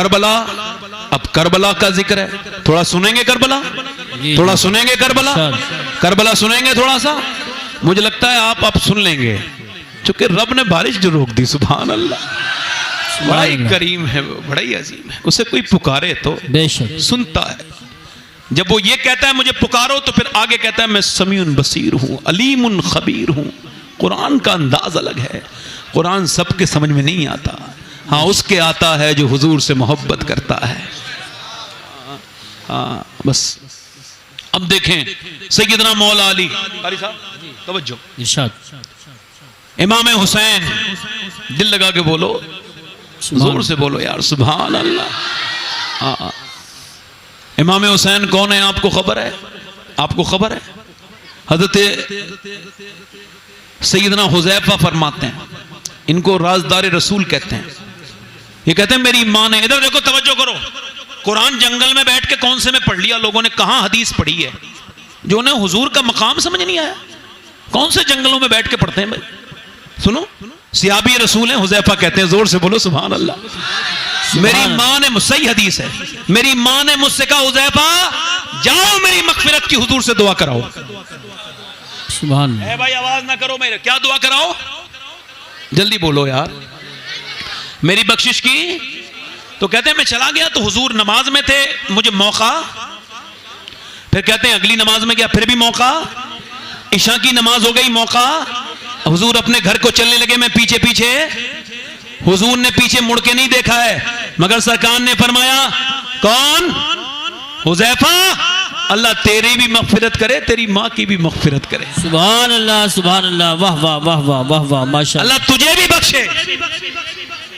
کربلا کا ذکر ہے, تھوڑا سنیں گے کربلا؟ تھوڑا سنیں گے کربلا؟ کربلا سنیں گے تھوڑا سا؟ مجھے لگتا ہے آپ سن لیں گے, چونکہ رب نے بارش جو روک دی. سبحان اللہ, بڑا ہی کریم ہے, بڑا ہی عظیم ہے. اسے کوئی پکارے تو بے شک سنتا ہے. جب وہ یہ کہتا ہے مجھے پکارو تو پھر آگے کہتا ہے میں سمیع بصیر ہوں, علیم خبیر ہوں. قرآن کا انداز الگ ہے, قرآن سب کے سمجھ میں نہیں آتا. ہاں اس کے آتا ہے جو حضور سے محبت کرتا ہے. ہاں بس. اب دیکھیں سیدنا مولا علی, قاری صاحب توجہ, ارشاد. امام حسین, دل لگا کے بولو, زور سے بولو یار سبحان اللہ. امام حسین کون ہے آپ کو خبر ہے؟ آپ کو خبر ہے؟ حضرت سیدنا حذیفہ فرماتے ہیں, ان کو رازدار رسول کہتے ہیں. یہ کہتے ہیں میری ماں نے, ادھر دیکھو توجہ کرو, قرآن جنگل میں بیٹھ کے کون سے میں پڑھ لیا لوگوں نے, کہاں حدیث پڑھی ہے جو انہیں حضور کا مقام سمجھ نہیں آیا؟ کون سے جنگلوں میں بیٹھ کے پڑھتے ہیں بھائی؟ سنو, صحابی رسول ہیں, حذیفہ کہتے ہیں, زور سے بولو سبحان اللہ. میری ماں نے, صحیح حدیث ہے, میری ماں نے مجھ سے کہا حذیفہ جاؤ میری مغفرت کی حضور سے دعا کراؤ. سبحان اللہ. اے بھائی آواز نہ کرو, میرے کیا دعا کراؤ؟ جلدی بولو یار. میری بخشش کی. تو کہتے ہیں میں چلا گیا تو حضور نماز میں تھے, مجھے موقع. پھر کہتے ہیں اگلی نماز میں گیا, پھر بھی موقع. عشاء کی نماز ہو گئی, موقع. حضور اپنے گھر کو چلنے لگے, میں پیچھے پیچھے. حضور نے پیچھے مڑ کے نہیں دیکھا ہے, مگر سرکار نے فرمایا کون؟ حذیفہ, اللہ تیری بھی مغفرت کرے, تیری ماں کی بھی مغفرت کرے. سبحان اللہ سبحان اللہ. واہ واہ واہ واہ واہ واہ ماشاء اللہ. اللہ تجھے بھی بخشے,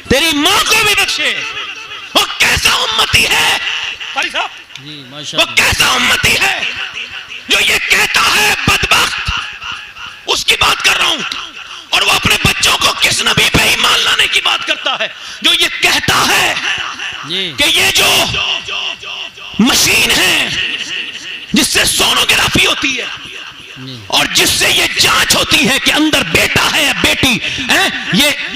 تیری ماں کو بھی بخشے. وہ کیسا امتی ہے قاری صاحب, جی ماشاء وہ اللہ. کیسا امتی ہے جو یہ کہتا ہے بدبخت, اس کی بات کر رہا ہوں, اور وہ اپنے بچوں کو کس نبی پہ ایمان لانے کی بات کرتا ہے جو یہ کہتا ہے جی کہ یہ جو مشین ہے جس سے سونوگرافی ہوتی ہے اور جس سے یہ جانچ ہوتی ہے کہ اندر بیٹا ہے یا بیٹی,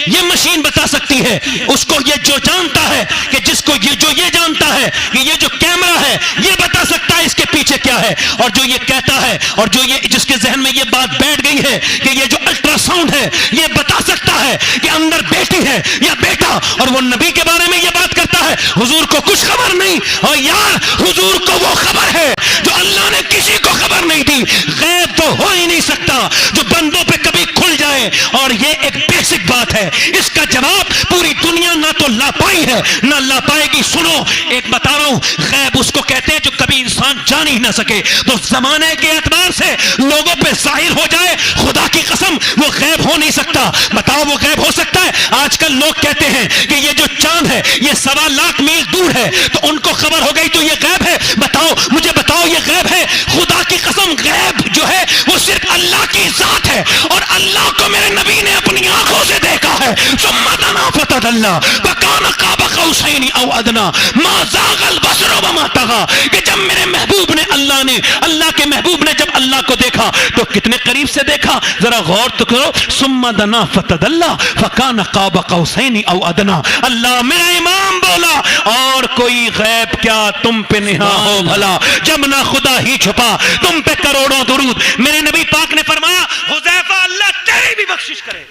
یہ مشین بتا سکتی ہے اس کو. یہ جو جانتا ہے کہ جس کو یہ جانتا ہے کہ یہ جو کیمرہ ہے یہ بتا سکتا ہے اس کے پیچھے کیا ہے, اور جو یہ کہتا ہے اور جو یہ جس کے ذہن میں یہ بات بیٹھ گئی ہے کہ یہ جو الٹرا ساؤنڈ ہے یہ بتا سکتا ہے کہ اندر بیٹی ہے یا بیٹا, اور وہ نبی کے بارے میں یہ بات کرتا ہے. حضور کو کچھ خبر نہیں, اور یار حضور کو وہ خبر ہے جو اللہ نے کسی کو خبر نہیں دی. غیب تو ہو ہی نہیں سکتا جو بندوں پہ کبھی کھل جائے, اور یہ ایک بیسک بات ہے, اس کا جواب پوری دنیا نہ تو لا پائی ہے نہ لا پائے گی. سنو ایک بتا رہا ہوں, غیب اس کو کہتے ہیں جو کبھی انسان جان ہی نہ سکے. تو زمانے کے اعتبار سے لوگوں پہ ظاہر ہو جائے, خدا کی قسم وہ غیب ہو نہیں سکتا. بتاؤ وہ غیب ہو سکتا ہے؟ آج کل لوگ کہتے ہیں کہ یہ جو چاند ہے یہ 1.25 لاکھ میل دور ہے, تو ان کو خبر ہو گئی تو یہ غیب ہے. بتاؤ مجھے بتاؤ یہ غیب ہے؟ خدا کی قسم غیب جو ہے وہ صرف اللہ کی ذات ہے, اور اللہ کو میرے نبی نے اپنی آنکھوں سے دیکھا ہے. ثم دنا فتدلى فكان قاب قوسين او ادنى ما زاغ البصر وما طغى. کہ جب میرے محبوب نے اللہ کے محبوب نے جب اللہ کو دیکھا تو کتنے قریب سے دیکھا, ذرا غور تو کرو. ثم دنا فتدلى فكان قاب قوسين او ادنى. اللہ میرا امام بولا اور کوئی غیب کیا تم پہ نہا ہو بھلا, جب نہ خدا ہی چھپا تم پہ کروڑوں درود. میرے نبی پاک نے فرمایا حذیفہ اللہ تیری بھی بخشش کرے,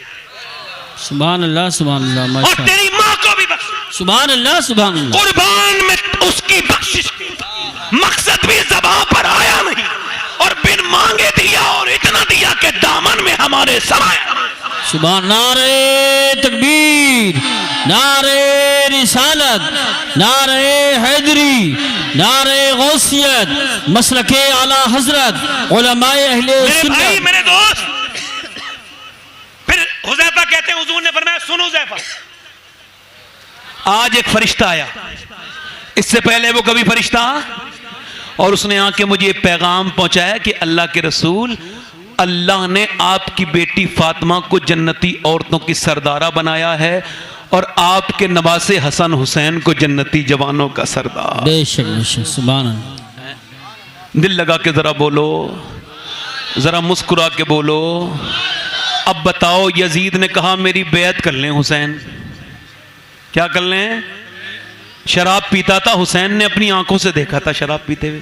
سبحان اللہ سبحان اللہ اور ماشاء اللہ. تیری ماں کو بھی بخشش. سبحان اللہ سبحان اللہ. قربان میں اس کی بخشش کی مقصد بھی زبان پر آیا نہیں, اور بن مانگے دیا, اور اتنا دیا کہ دامن میں ہمارے سمایا. سبحان. نعرہ تکبیر, نعرہ رسالت, نعرہ حیدری, نعرہ غوثیت, مسلک اعلی حضرت, علماء اہل میرے بھائی سنت. میرے دوست, پھر حذیفہ کہتے ہیں حضور نے فرمایا سنو حذیفہ, آج ایک فرشتہ آیا, اس سے پہلے وہ کبھی فرشتہ, اور اس نے آ کے مجھے پیغام پہنچایا کہ اللہ کے رسول, اللہ نے آپ کی بیٹی فاطمہ کو جنتی عورتوں کی سردارہ بنایا ہے, اور آپ کے نواسے حسن حسین کو جنتی جوانوں کا سردار. بے شک بے شک. سبحان اللہ. دل لگا کے ذرا بولو, ذرا مسکرا کے بولو. اب بتاؤ, یزید نے کہا میری بیعت کر لیں حسین. کیا کر لیں؟ شراب پیتا تھا, حسین نے اپنی آنکھوں سے دیکھا تھا شراب پیتے ہوئے.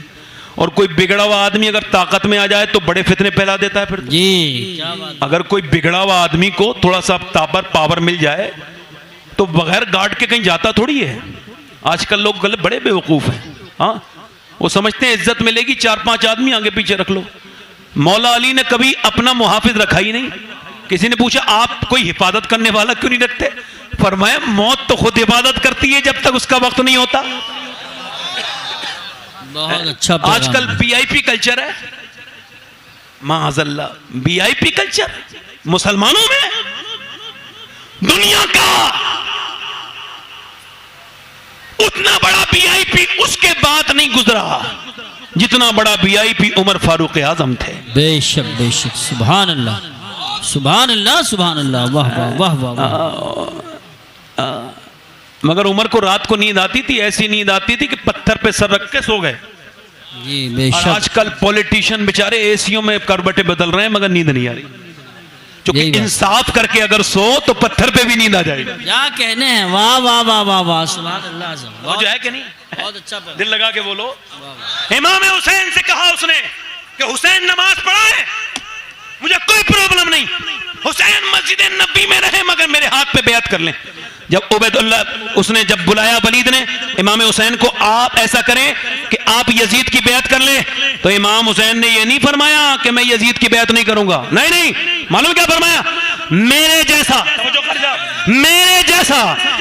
اور کوئی بگڑا ہوا آدمی اگر طاقت میں آ جائے تو بڑے فتنے پھیلا دیتا ہے. پھر جی کیا بات. اگر کوئی بگڑا ہوا آدمی کو تھوڑا سا پاور مل جائے تو بغیر گارڈ کے کہیں جاتا تھوڑی ہے. آج کل لوگ بڑے بے وقوف ہیں. ہاں, وہ سمجھتے ہیں عزت ملے گی 4-5 آدمی آگے پیچھے رکھ لو. مولا علی نے کبھی اپنا محافظ رکھا ہی نہیں. کسی نے پوچھا آپ کوئی حفاظت کرنے والا کیوں نہیں رکھتے؟ فرمایا موت تو خود حفاظت کرتی ہے جب تک اس کا وقت نہیں ہوتا. بہت اچھا. آج کل پی آئی پی کلچر ہے, معاذ اللہ, بی آئی پی کلچر مسلمانوں میں. دنیا کا اتنا بڑا بی آئی پی اس کے بعد نہیں گزرا جتنا بڑا بی آئی پی عمر فاروق اعظم تھے. بے شک بے شک. سبحان اللہ سبحان اللہ سبحان اللہ. واہ واہ واہ واہ. مگر عمر کو رات کو نیند آتی تھی، ایسی نیند آتی تھی کہ پتھر پہ سر رکھ کے سو گئے. جی بے اور شک. آج کل پولیٹیشین بیچارے اے سیوں میں کربٹیں بدل رہے ہیں مگر نیند نہیں آ رہی. یہی چونکہ بات. انصاف کر کے اگر سو تو پتھر پہ بھی نیند آ جائے گا. کیا کہنے ہیں، واہ واہ واہ واہ واہ، سبحان اللہ. وہ جو ہے کہ نہیں، بہت اچھا پیغام. دل لگا کے بولو. امام حسین سے کہا اس نے کہ حسین نماز پڑھائے، مجھے کوئی پرابلم نہیں، حسین مسجد نبی میں رہے مگر میرے ہاتھ پہ بیعت کر لیں. جب عبید اللہ اس نے جب بلایا ولید نے امام حسین کو، آپ ایسا کریں کہ آپ یزید کی بیعت کر لیں، تو امام حسین نے یہ نہیں فرمایا کہ میں یزید کی بیعت نہیں کروں گا. نہیں نہیں، معلوم کیا فرمایا؟ میرے جیسا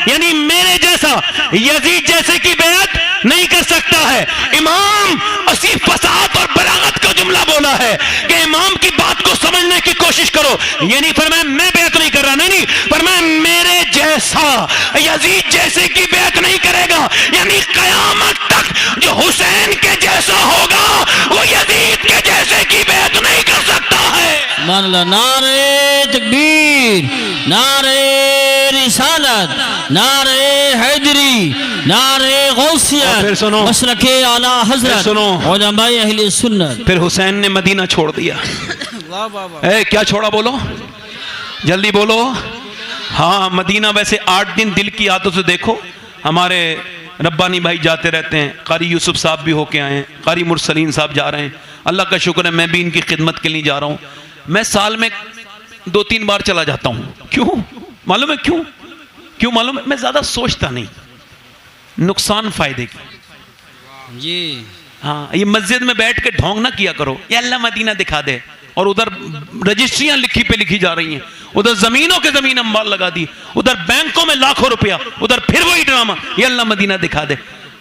یعنی میرے جیسا یزید جیسے کی بیعت نہیں کر سکتا ہے. امام اسی فصاحت اور بلاغت کا جملہ بولا ہے کہ امام کی بات کو سمجھنے کی کوشش کرو. یہ نہیں فرمایا میں بیعت نہیں کر رہا، نہیں فرمایا میرے جیسا یزید جیسے کی بیعت نہیں کرے گا، یعنی قیامت تک جو حسین کے جیسا ہوگا وہ یزید کے جیسے کی بیعت نہیں کر سکتا ہے. سبحان اللہ. نعرہ تکبیر، نعرہ رسالت، نعرہ حیدری، نعرہ غوثیہ، پھر سنو، مسلک اعلیٰ پھر حضرت سنو. علماء اہل سنت. پھر حسین نے مدینہ چھوڑ دیا. واہ واہ واہ. اے کیا چھوڑا؟ بولو جلدی بولو. ہاں مدینہ ویسے 8 دن دل کی عادت سے دیکھو. ہمارے ربانی بھائی جاتے رہتے ہیں، قاری یوسف صاحب بھی ہو کے آئے ہیں، قاری مرسلین صاحب جا رہے ہیں. اللہ کا شکر ہے میں بھی ان کی خدمت کے لیے جا رہا ہوں. میں سال میں 2-3 بار چلا جاتا ہوں. کیوں معلوم ہے؟ کیوں معلوم ہے؟ میں زیادہ سوچتا نہیں نقصان فائدے کی. جی ہاں یہ مسجد میں بیٹھ کے ڈھونگ نہ کیا کرو یا اللہ مدینہ دکھا دے، اور ادھر رجسٹریاں لکھی پہ لکھی جا رہی ہیں، ادھر زمینوں کے زمین اموال لگا دی، ادھر بینکوں میں لاکھوں روپیہ، ادھر پھر وہی ڈرامہ یہ اللہ مدینہ دکھا دے.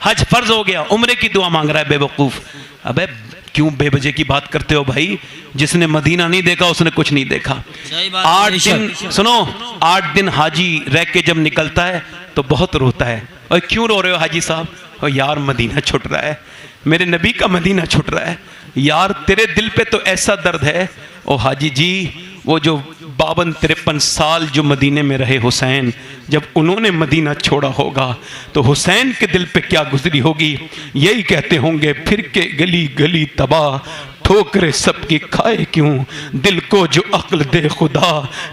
حج فرض ہو گیا، عمرے کی دعا مانگ رہا ہے بے وقوف. ابے کیوں بے بجے کی بات کرتے ہو بھائی؟ جس نے مدینہ نہیں دیکھا اس نے کچھ نہیں دیکھا. صحیح بات. 8 دن سنو، 8 دن حاجی رہ کے جب نکلتا ہے تو بہت روتا ہے. اور کیوں رو رہے ہو حاجی صاحب؟ اور یار مدینہ چھٹ رہا ہے، میرے نبی کا مدینہ چھٹ رہا ہے. یار تیرے دل پہ تو ایسا درد ہے. او حاجی جی وہ جو 52-53 سال جو مدینے میں رہے حسین، جب انہوں نے مدینہ چھوڑا ہوگا تو حسین کے دل پہ کیا گزری ہوگی. یہی کہتے ہوں گے پھر کے گلی گلی تباہ، ٹھوکرے سب کی کھائے کیوں، دل کو جو عقل دے خدا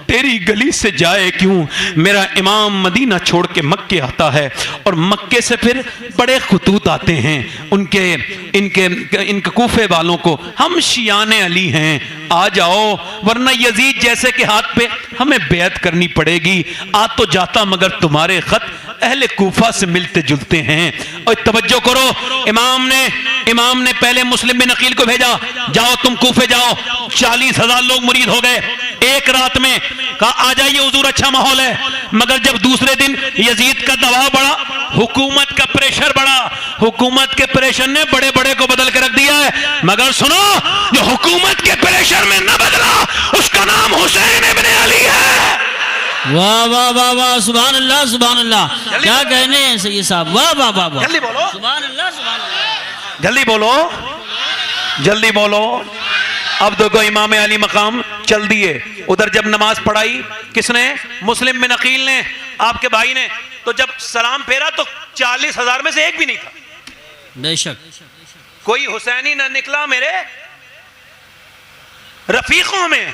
تیری گلی سے جائے کیوں. میرا امام مدینہ چھوڑ کے مکے آتا ہے، اور مکے سے پھر بڑے خطوط آتے ہیں ان کے کوفے والوں کو، ہم شیعان علی ہیں آ جاؤ، ورنہ یزید جیسے کے ہاتھ پہ ہمیں بیعت کرنی پڑے گی. آ تو جاتا مگر تمہارے خط اہل کوفہ سے ملتے جلتے ہیں. اور توجہ کرو، امام نے پہلے مسلم بن عقیل کو بھیجا، جاؤ تم کوفے جاؤ. 40,000 لوگ مرید ہو گئے ایک رات میں. کہا آ جائیے حضور اچھا ماحول ہے. مگر جب دوسرے دن یزید کا دباؤ بڑھا، حکومت کا پریشر بڑھا، حکومت کے پریشر نے بڑے بڑے کو بدل کے رکھ دیا ہے. مگر سنو، جو حکومت کے پریشر میں نہ بدلا اس کا نام حسین ابن علی ہے. واہ واہ واہ واہ، سبحان اللہ سبحان اللہ. کیا کہنے ہیں سید صاحب، واہ واہ واہ واہ. جلدی بولو، سبحان اللہ سبحان اللہ. جلدی بولو، جلدی بولو. اب دیکھو امام علی مقام چل دیے. ادھر جب نماز پڑھائی کس نے؟ مسلم بن عقیل نے، آپ کے بھائی نے. تو جب سلام پھیرا تو 40,000 میں سے ایک بھی نہیں تھا. بے شک. کوئی حسینی نہ نکلا میرے رفیقوں میں.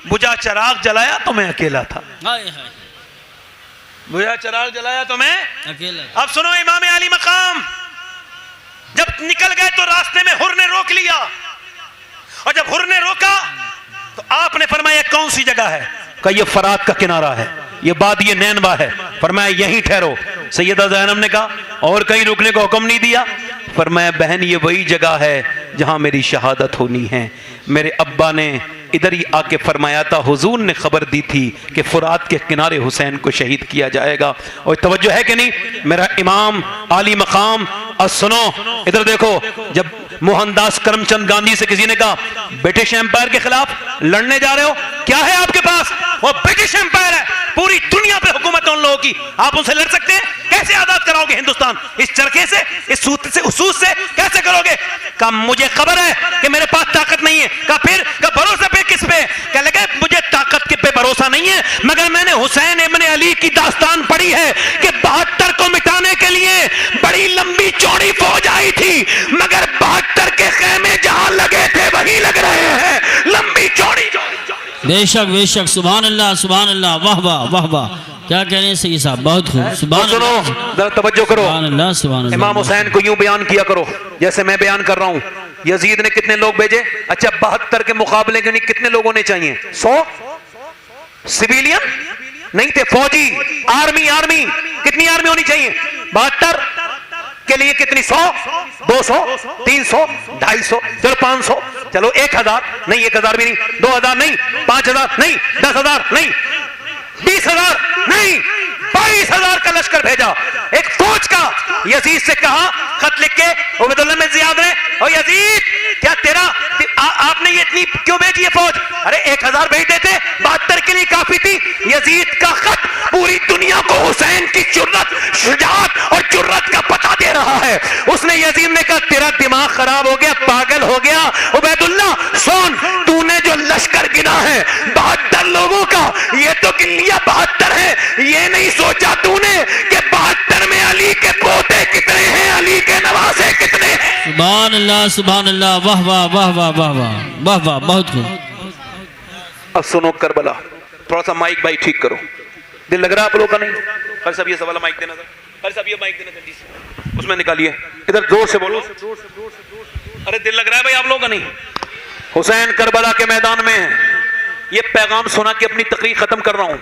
بجھا چراغ جلایا تو میں اکیلا تھا. بجھا چراغ جلایا تو میں اکیلا. اب سنو، امام علی مقام جب نکل گئے تو راستے میں حر نے روک لیا، اور جب حر نے روکا تو آپ نے فرمایا کون سی جگہ ہے؟ کہ یہ فرات کا کنارہ ہے، یہ وادی نینوا ہے. فرمایا یہیں ٹھہرو. سیدہ زینب نے کہا اور کہیں رکنے کو حکم نہیں دیا؟ فرمایا بہن یہ وہی جگہ ہے جہاں میری شہادت ہونی ہے. میرے ابا نے ادھر ہی آ کے فرمایا تھا، حضور نے خبر دی تھی کہ فرات کے کنارے حسین کو شہید کیا جائے گا. اور توجہ ہے کہ نہیں میرا امام علی مقام؟ اور سنو ادھر دیکھو، جب موہن داس کرم چند گاندھی سے کسی نے کہا برٹش ایمپائر کے خلاف لڑنے جا رہے ہو، کیا ہے آپ کے پاس؟ وہ برٹش ایمپائر ہے، پوری دنیا پہ حکومت ہے ان لوگوں کی، آپ ان سے لڑ سکتے ہیں؟ کیسے آزاد کراؤ گے ہندوستان؟ اس چرخے سے، اس سوت سے کیسے کرو گے؟ کہا مجھے خبر ہے کہ میرے پاس طاقت نہیں ہے. کہا پھر؟ کہا بھروسے پہ کس پہ؟ کہنے لگے مجھے طاقت کے پہ بھروسہ نہیں ہے، مگر میں نے حسین ابن علی کی داستان پڑھی بڑی ہے کہ 72 کو مٹانے کے لیے بڑی لمبی چوڑی فوج آئی تھی، مگر 72 کے خیمے جہاں لگے تھے وہی لگ رہے ہیں، لمبی چوڑی۔ بے شک سبحان اللہ، واہ واہ واہ واہ، کیا کہنے ہیں سید صاحب، بہت خوب، سبحان سنو اللہ، ذرا توجہ کرو، سبحان اللہ۔ امام حسین کو یوں بیان کیا کرو جیسے میں بیان کر رہا ہوں۔ یزید نے کتنے لوگ بھیجے؟ اچھا 72 کے مقابلے کے کتنے لوگ ہونے چاہیے؟ 100 سویلین نہیں تھے، فوجی، آرمی کتنی آرمی ہونی چاہیے؟ 72 کے لیے کتنی؟ 100 200 300 250 چلو 500 چلو 1000 نہیں، 1000 بھی نہیں، 2000 نہیں، 5000 نہیں، 10000 نہیں، 20000 نہیں، 22000 کا لشکر بھیجا ایک فوج کا۔ یزید سے کہا خط لکھ کے، عبید اللہ میں زیاد نے، او یزید کیا تیرا آپ نے یہ اتنی کیوں بھیجی ہے فوج؟ ارے 1000 بھیج دیتے، 72 کے لیے کافی تھی۔ یزید کا خط پوری دنیا کو حسین کی جرأت، شجاعت اور جرأت کا پتہ دے رہا ہے۔ اس نے یزید نے کہا تیرا دماغ خراب ہو گیا، پاگل ہو گیا عبید اللہ، سن تو نے جو لشکر گنا ہے 72 لوگوں کا، یہ تو گن لیا 72 ہے، یہ نہیں سوچا تو نے کہ 72 میں علی کے پوتے کتنے ہیں، علی کے نواسے کتنے ہیں۔ سبحان اللہ، واہ واہ واہ واہ واہ واہ واہ واہ، بہت خوب۔ اب سنو کربلا، تھوڑا سا مائک بھائی ٹھیک کرو، دل لگ رہا ہے آپ لوگوں کا نہیں؟ خیر صاحب یہ سوال مائک دینا، خیر صاحب یہ مائک دینا جلدی سے، اس میں نکالیے، ادھر زور سے بولو، ارے دل لگ رہا ہے بھائی آپ لوگوں کا نہیں؟ حسین کربلا کے میدان میں یہ پیغام سنا کے اپنی تقریر ختم کر رہا ہوں۔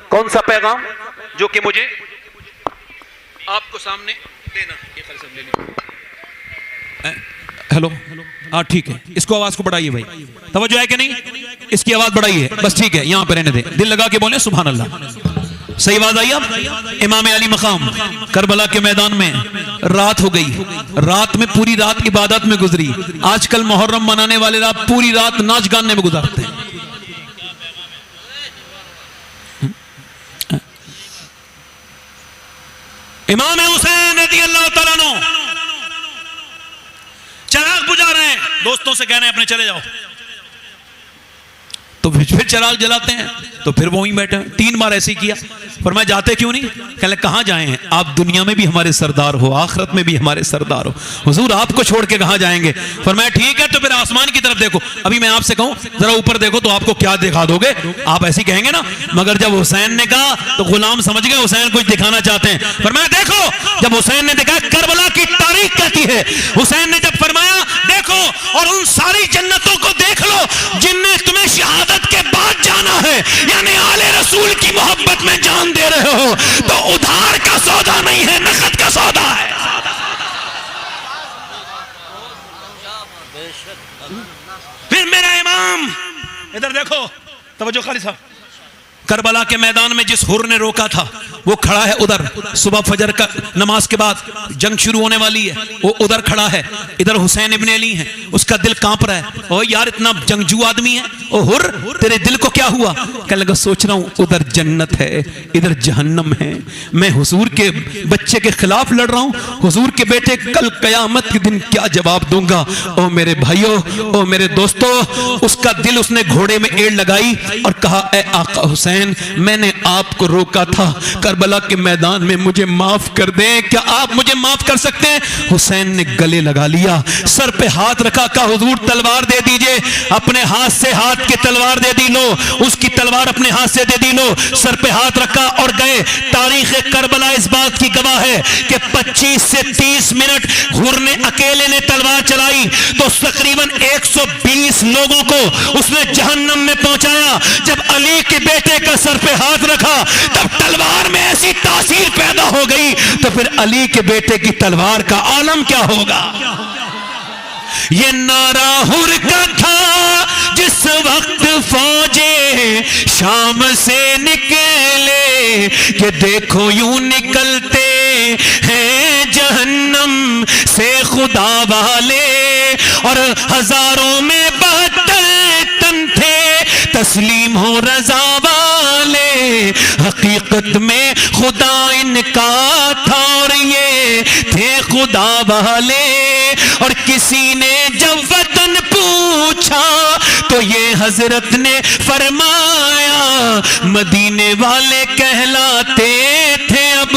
کون سا پیغام؟ جو کہ مجھے آپ کو سامنے دینا، یہ خیر صاحب لے لیں۔ ہیلو، ہاں ٹھیک ہے، اس کو آواز کو بڑھائیے بھائی، توجہ ہے کہ نہیں؟ اس کی آواز بڑھائیے، بس ٹھیک ہے، یہاں پہ رہنے دیں، دل لگا کے بولیں سبحان اللہ۔ صحیح آواز آئی اب؟ امام علی مقام کربلا کے میدان میں رات ہو گئی، رات میں پوری رات عبادت میں گزری۔ آج کل محرم منانے والے رات پوری رات ناچ گانے میں گزارتے ہیں۔ امام حسین رضی اللہ تعالیٰ عنہ چراغ بجھا رہے ہیں، دوستوں سے کہہ رہے ہیں اپنے چلے جاؤ، تو پھر چراغ جلاتے ہیں، تو پھر وہیں بیٹھے ہیں۔ 3 بار ایسے ہی کیا، فرمایا جاتے کیوں نہیں؟ کہنے لگے کہاں جائیں ہیں آپ؟ دنیا میں بھی ہمارے سردار ہو، آخرت میں بھی ہمارے سردار ہو، حضور آپ کو چھوڑ کے کہاں جائیں گے؟ فرمایا ٹھیک ہے تو پھر آسمان کی طرف دیکھو۔ ابھی میں آپ سے کہوں ذرا اوپر دیکھو تو آپ کو کیا دکھا دو گے؟ آپ ایسے کہیں گے نا، مگر جب حسین نے کہا تو غلام سمجھ گئے حسین کچھ دکھانا چاہتے ہیں۔ فرمایا دیکھو، جب حسین نے دیکھا کربلا کی تاریخ کہتی ہے، حسین نے جب فرمایا دیکھو اور ان ساری جنتوں کو دیکھ لو جن نے تمہیں شہادت کے بعد جانا ہے، یعنی آل رسول کی محبت میں جان دے رہے ہو، تو ادھار کا سودا نہیں ہے، نقد کا سودا ہے۔ پھر میرا امام ادھر دیکھو، توجہ خالی صاحب، کربلا کے میدان میں جس حر نے روکا تھا وہ کھڑا ہے ادھر، صبح فجر کا نماز کے بعد جنگ شروع ہونے والی ہے، وہ ادھر کھڑا ہے، ادھر حسین ابن علی ہیں، اس کا دل کانپ رہا ہے، او یار اتنا جنگجو آدمی ہے، او حر تیرے دل کو کیا ہوا؟ کہنے لگا سوچ رہا ہوں ادھر جنت ہے ادھر جہنم ہے، میں حضور کے بچے کے خلاف لڑ رہا ہوں، حضور کے بیٹے کل قیامت کے دن کیا جواب دوں گا؟ او میرے بھائیو، او میرے دوستو، اس کا دل اس نے گھوڑے میں ایڑ لگائی اور کہا اے آقا حسین میں نے آپ کو روکا تھا کربلا کے میدان میں، مجھے معاف کر دیں، کیا آپ مجھے معاف کر سکتے ہیں؟ حسین نے گلے لگا لیا، سر پہ ہاتھ رکھا، کہا حضور تلوار دے دیجئے، اپنے ہاتھ سے ہاتھ کی تلوار دے دی، لو اس کی تلوار اپنے ہاتھ سے دے دی، لو سر پہ ہاتھ رکھا اور گئے۔ تاریخ کربلا اس بات کی گواہ ہے کہ 25 سے 30 منٹ حر نے اکیلے نے تلوار چلائی تو تقریباً 120 لوگوں کو اس نے جہنم میں پہنچایا۔ جب علی کے بیٹے کا سر پہ ہاتھ رکھا تب تلوار میں ایسی تاثیر پیدا ہو گئی، تو پھر علی کے بیٹے کی تلوار کا عالم کیا ہوگا؟ یہ نعرہ حر کا تھا جس وقت فوجیں شام سے نکلے کہ دیکھو یوں نکلتے ہیں جہنم سے خدا والے، اور ہزاروں میں 72 تن تھے تسلیم ہو رضا والے، حقیقت میں خدا ان کا تھا اور یہ تھے خدا والے۔ اور کسی نے جب وطن پوچھا تو یہ حضرت نے فرمایا مدینے والے کہلاتے تھے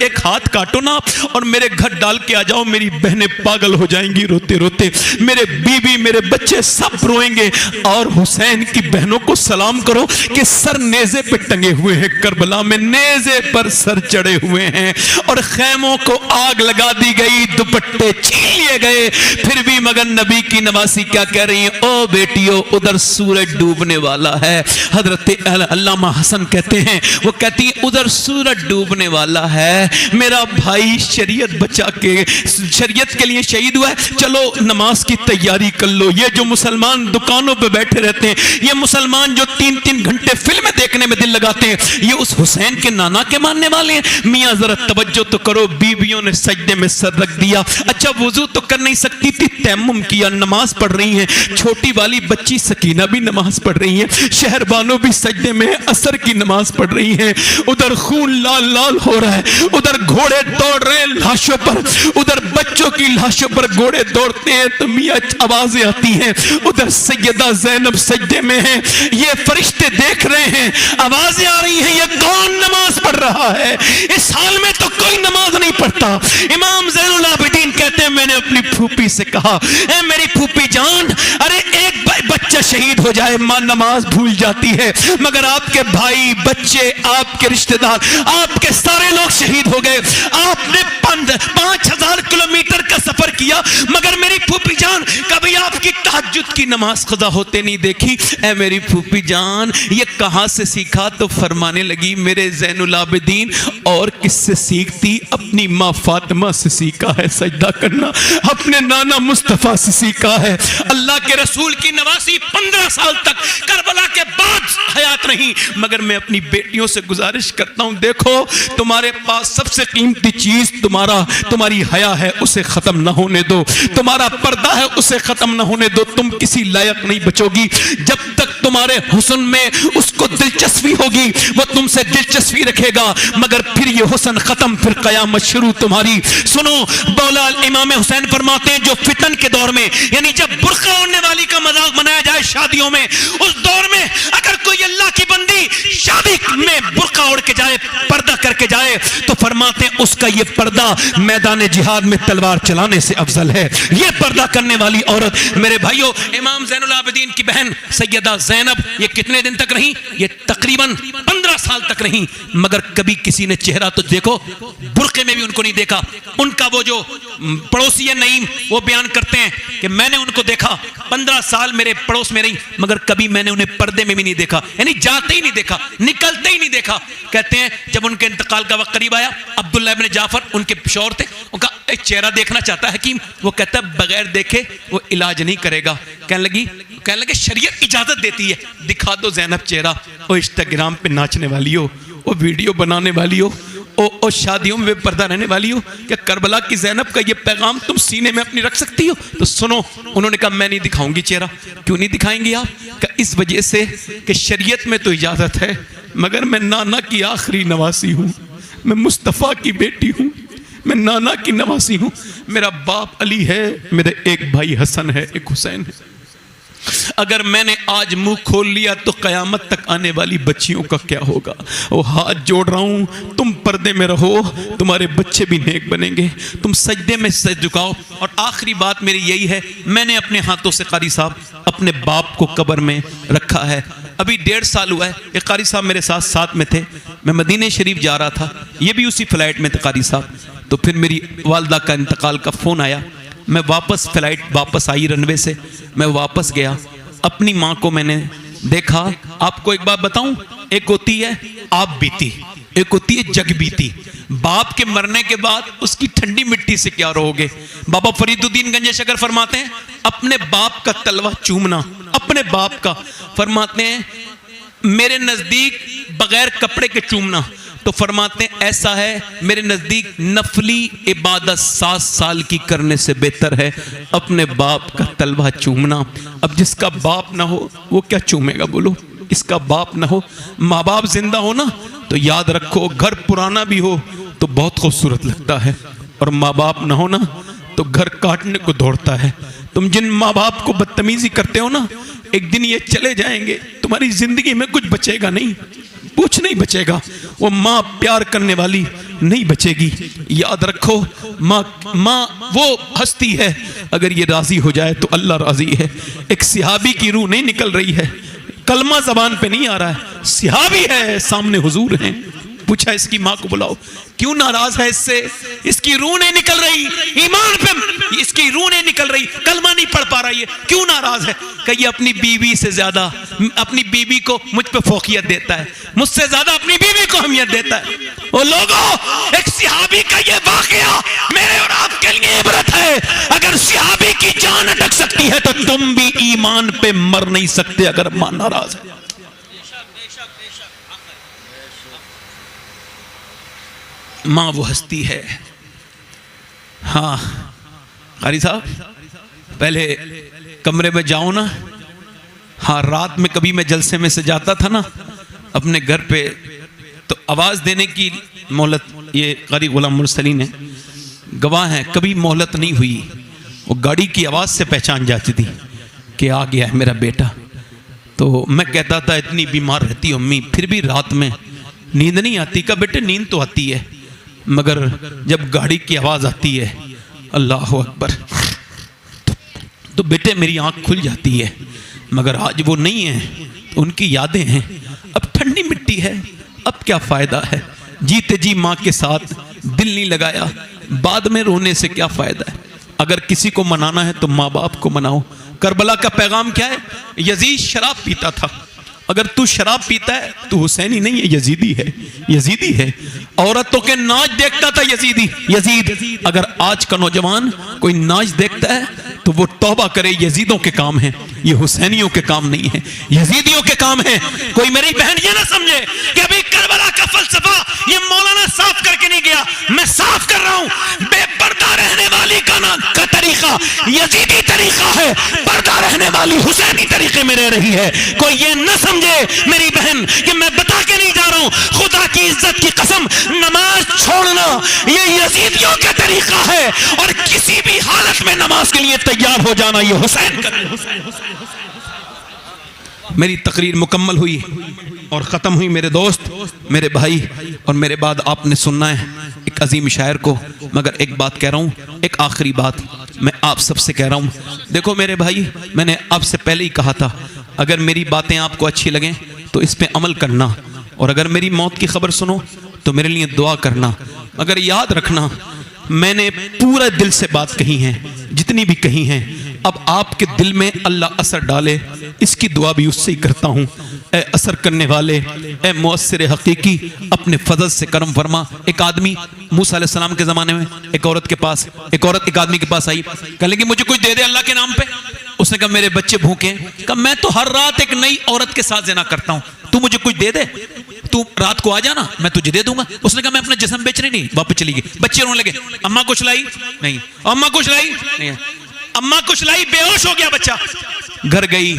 ایک ہاتھ کاٹو نا اور میرے گھر ڈال کے آ جاؤ, میری بہنیں پاگل ہو جائیں گی روتے روتے, میرے بیوی میرے بچے سب روئیں گے. اور حسین کی بہنوں کو سلام کرو کہ سر نیزے پہ ٹنگے ہوئے ہیں, کربلا میں نیزے پر سر چڑھے ہوئے ہیں, اور خیموں کو آگ لگا دی گئی, دوپٹے چھین لیے گئے, پھر بھی مگر نبی کی نواسی کیا کہہ رہی ہیں, او بیٹیو ادھر سورج ڈوبنے والا ہے. حضرت علامہ حسن کہتے ہیں, وہ کہتی ہیں ادھر سورج ڈوبنے والا ہے, میرا بھائی شریعت بچا کے شریعت کے لیے شہید ہوا ہے, چلو نماز کی تیاری کر لو. یہ جو مسلمان دکانوں پہ بیٹھے رہتے ہیں, یہ مسلمان جو 3-3 گھنٹے فلمیں دیکھنے میں دل لگاتے ہیں, یہ اس حسین کے نانا کے ماننے والے ہیں. میاں ذرا توجہ تو کرو. بیویوں نے سجدے میں سر رکھ دیا. اچھا وضو تو کر نہیں سکتی تھی, تیمم کیا, نماز پڑھ رہی ہیں. چھوٹی والی بچی سکینہ بھی نماز پڑھ رہی ہیں, شہر بانو بھی سجدے میں عصر کی نماز پڑھ رہی ہیں. ادھر خون لال لال ہو رہا ہے, ادھر گھوڑے دوڑ رہے ہیں لاشوں پر, ادھر بچوں کی لاشوں پر گھوڑے دوڑتے ہیں تو میاں آوازیں آتی ہیں. ادھر سیدہ زینب سجدے میں ہیں, یہ فرشتے دیکھ رہے ہیں, آوازیں آ رہی ہیں, یہ کون نماز پڑھ رہا ہے؟ اس حال میں تو کوئی نماز نہیں پڑھتا. امام زین العابدین کہتے ہیں, میں نے اپنی پھوپھی سے کہا, اے میری پھوپھی جان, ارے ایک بچہ شہید ہو جائے ماں نماز بھول جاتی ہے, مگر آپ کے بھائی بچے آپ کے رشتہ دار آپ کے سارے لوگ شہید ہو گئے. آپ نے 5000 کلومیٹر کا سفر کیا, مگر میری پھوپھی جان کبھی آپ کی تہجد کی نماز قضا ہوتے نہیں دیکھی. اے میری پھوپھی جان یہ کہاں سے سیکھا؟ تو فرمانے لگی, میرے زین العابدین اور کس سے سیکھتی؟ اپنی ماں فاطمہ سے سیکھا ہے سجدہ کرنا, اپنے نانا مصطفیٰ سے سیکھا ہے. اللہ کے رسول کی نواسی 15 سال تک کربلا کے بعد حیات نہیں, مگر میں اپنی بیٹیوں سے گزارش کرتا ہوں, دیکھو تمہارے پاس سب سے قیمتی چیز تمہاری حیا ہے, اسے ختم نہ ہونے دو. تمہارا پردہ ہے, اسے ختم نہ ہونے دو. تم کسی لائق نہیں بچو گی جب تک تمہارے حسن میں اس کو دلچسپی ہوگی, وہ تم سے دلچسپی رکھے گا, مگر پھر یہ حسن ختم, پھر قیامت شروع تمہاری. سنو مولا امام حسین فرماتے ہیں, جو فتن کے دور میں, یعنی جب برقع اوڑھنے والی کا مذاق بنایا جائے شادیوں میں, اس دور میں اگر کوئی اللہ کی بندی شادی میں برقع اوڑھ کے جائے, پردہ کر کے جائے, تو فرماتے ہیں اس کا یہ پردہ میدان جہاد میں تلوار چلانے سے افضل ہے. یہ پردہ کرنے والی عورت, میرے بھائیو, امام زین العابدین کی بہن سیدہ زینب یہ کتنے دن تک رہیں؟ یہ تقریباً 15 سال تک رہیں, مگر کبھی کسی نے چہرہ تو دیکھو برقعے میں بھی ان کو نہیں دیکھا. ان کا وہ جو پڑوسی ہے نعیم, وہ بیان کرتے ہیں کہ میں نے ان کو دیکھا 15 سال میرے پڑوس میں رہی, مگر کبھی میں نے انہیں پردے میں بھی نہیں دیکھا, یعنی جاتے ہی نہیں دیکھا, نکلتے ہی نہیں دیکھا. کہتے ہیں جب ان کے انتقال کا وقت قریب آیا, عبداللہ ابن جعفر ان کے شوہر تھے, ان کا ایک چہرہ دیکھنا چاہتا ہے حکیم, وہ کہتا ہے بغیر دیکھے وہ علاج نہیں کرے گا. کہنے لگے شریعت اجازت دیتی ہے, دکھا دو زینب چہرہ. وہ انسٹاگرام پہ ناچنے والی ہو, وہ ویڈیو بنانے والی ہو, اور شادیوں میں پردہ رہنے والی ہو, کہ کربلا کی زینب کا یہ پیغام تم سینے میں اپنی رکھ سکتی ہو؟ تو سنو, انہوں نے کہا میں نہیں دکھاؤں گی چہرہ. کیوں نہیں دکھائیں گی آپ؟ کہ اس وجہ سے کہ شریعت میں تو اجازت ہے, مگر میں نانا کی آخری نواسی ہوں, میں مصطفیٰ کی بیٹی ہوں, میں نانا کی نواسی ہوں. میرا باپ علی ہے, میرے ایک بھائی حسن ہے, ایک حسین ہے. اگر میں نے آج منہ کھول لیا تو قیامت تک آنے والی بچیوں کا کیا ہوگا؟ وہ ہاتھ جوڑ رہا ہوں, تم پردے میں رہو, تمہارے بچے بھی نیک بنیں گے, تم سجدے میں سر جھکاؤ. اور آخری بات میری یہی ہے, میں نے اپنے ہاتھوں سے قاری صاحب اپنے باپ کو قبر میں رکھا ہے. ابھی 1.5 سال ہوا ہے, ایک قاری صاحب میرے ساتھ میں تھے, میں مدینہ شریف جا رہا تھا, یہ بھی اسی فلائٹ میں تھے قاری صاحب. تو پھر میری والدہ کا انتقال کا فون آیا, میں فلائٹ واپس آئی رنوے سے, میں واپس گیا, اپنی ماں کو میں نے دیکھا. آپ کو ایک بات بتاؤں, ایک ہوتی ہے آپ بیتی, ایک ہوتی ہے جگ بیتی. باپ کے مرنے کے بعد اس کی ٹھنڈی مٹی سے کیا رہو گے؟ بابا فرید الدین گنج شکر فرماتے ہیں, اپنے باپ کا تلوہ چومنا, اپنے باپ کا, فرماتے ہیں میرے نزدیک بغیر کپڑے کے چومنا, تو فرماتے ہیں ایسا ہے میرے نزدیک نفلی عبادت 7 سال کی کرنے سے بہتر ہے اپنے باپ کا تلوہ چومنا. اب جس کا باپ نہ ہو وہ کیا چومے گا بولو؟ اس کا باپ نہ ہو, ماں باپ زندہ ہو نا تو یاد رکھو, گھر پرانا بھی ہو تو بہت خوبصورت لگتا ہے, اور ماں باپ نہ ہو نا تو گھر کاٹنے کو دوڑتا ہے. تم جن ماں باپ کو بدتمیزی کرتے ہو نا, ایک دن یہ چلے جائیں گے, تمہاری زندگی میں کچھ بچے گا نہیں, کچھ نہیں بچے گا. وہ ماں پیار کرنے والی, نہیں بچے گی. یاد رکھو ماں وہ ہستی ہے, اگر یہ راضی ہو جائے تو اللہ راضی ہے. ایک صحابی کی روح نہیں نکل رہی ہے, کلمہ زبان پہ نہیں آ رہا ہے, صحابی ہے, سامنے حضور ہیں. پوچھا اس کی ماں کو بلاؤ, کیوں ناراض ہے اس سے؟ اس کی روح نہیں نکل رہی, ایمان پہ اس کی روح نہیں نکل رہی, کلمہ نہیں پڑھ پا رہی ہے, کیوں ناراض ہے؟ کہ یہ اپنی بیوی سے زیادہ اپنی بیوی کو مجھ پہ فوقیت دیتا ہے, مجھ سے زیادہ اپنی بیوی کو اہمیت دیتا ہے. وہ لوگوں, ایک صحابی کا یہ واقعہ میرے اور آپ کے لیے عبرت ہے. اگر صحابی کی جان اٹک سکتی ہے تو تم بھی ایمان پہ مر نہیں سکتے اگر ماں ناراض ہے. ماں وہ ہستی ہے. ہاں قاری صاحب, پہلے کمرے میں جاؤ نا, ہاں رات میں کبھی میں جلسے میں سے جاتا تھا نا اپنے گھر پہ, تو آواز دینے کی مہلت, یہ قاری غلام مرسلین ہیں, گواہ ہیں, کبھی مہلت نہیں ہوئی. وہ گاڑی کی آواز سے پہچان جاتی تھی کہ آ گیا ہے میرا بیٹا. تو میں کہتا تھا اتنی بیمار رہتی امی, پھر بھی رات میں نیند نہیں آتی. کہ بیٹے نیند تو آتی ہے, مگر جب گاڑی کی آواز آتی ہے اللہ اکبر تو بیٹے میری آنکھ کھل جاتی ہے. مگر آج وہ نہیں ہیں, ان کی یادیں ہیں. اب ٹھنڈی مٹی ہے, اب کیا فائدہ ہے, جیتے جی ماں کے ساتھ دل نہیں لگایا, بعد میں رونے سے کیا فائدہ ہے. اگر کسی کو منانا ہے تو ماں باپ کو مناؤ. کربلا کا پیغام کیا ہے؟ یزید شراب پیتا تھا. اگر تو شراب پیتا ہے تو حسینی نہیں ہے, یزیدی ہے, یزیدی ہے. عورتوں کے ناچ دیکھتا تھا یزید. اگر آج کا نوجوان کوئی ناچ دیکھتا ہے تو وہ توبہ کرے, یزیدوں کے کام ہیں, یہ حسینیوں کے کام نہیں ہیں, یزیدیوں کے کام ہیں. کوئی میری بہن یہ نہ سمجھے کہ ابھی کربلا کا فلسفہ یہ مولانا صاف کر کے نہیں گیا, میں صاف کر رہا ہوں. بے پردہ رہنے والی کا طریقہ یزیدی طریقہ ہے, پردہ رہنے والی حسینی طریقے میں رہ رہی ہے. کوئی یہ نہ سمجھے میری بہن کہ میں بتا کے نہیں جا رہا ہوں, خدا کی عزت کی قسم, نماز چھوڑنا یہ یزیدیوں کا طریقہ ہے, اور کسی بھی حالت میں نماز کے لیے تیار ہو جانا یہ حسین کا. میری تقریر مکمل ہوئی اور ختم ہوئی میرے دوست, میرے بھائی, اور میرے بعد آپ نے سننا ہے ایک عظیم شاعر کو. مگر ایک بات کہہ رہا ہوں, ایک آخری بات میں آپ سب سے کہہ رہا ہوں. دیکھو میرے بھائی, میں نے آپ سے پہلے ہی کہا تھا, اگر میری باتیں آپ کو اچھی لگیں تو اس پہ عمل کرنا, اور اگر میری موت کی خبر سنو تو میرے لیے دعا کرنا. مگر یاد رکھنا, میں نے پورا دل سے بات کہی ہیں, جتنی بھی کہی ہیں. اب آپ کے دل میں اللہ اثر ڈالے, اس کی دعا بھی اس سے ہی کرتا ہوں. اے اثر کرنے والے, اے مؤثر حقیقی, اپنے فضل سے کرم فرما. ایک آدمی موسیٰ علیہ السلام کے زمانے میں ایک عورت ایک آدمی کے پاس آئی, کہنے لگی مجھے کچھ دے دے اللہ کے نام پہ. اس نے کہا میرے بچے بھوکے ہیں. کہا میں تو ہر رات ایک نئی عورت کے ساتھ زنا کرتا ہوں, تو مجھے کچھ دے دے, تو رات کو آ جانا میں تجھے دے دوں گا. اس نے کہا میں اپنا جسم بیچنے نہیں. واپس چلی گئی. بچے رونے لگے, اماں کچھ لائی نہیں, اماں کچھ لائی نہیں, اماں کچھ لائی, بے ہوش ہو گیا بچہ. گھر گئی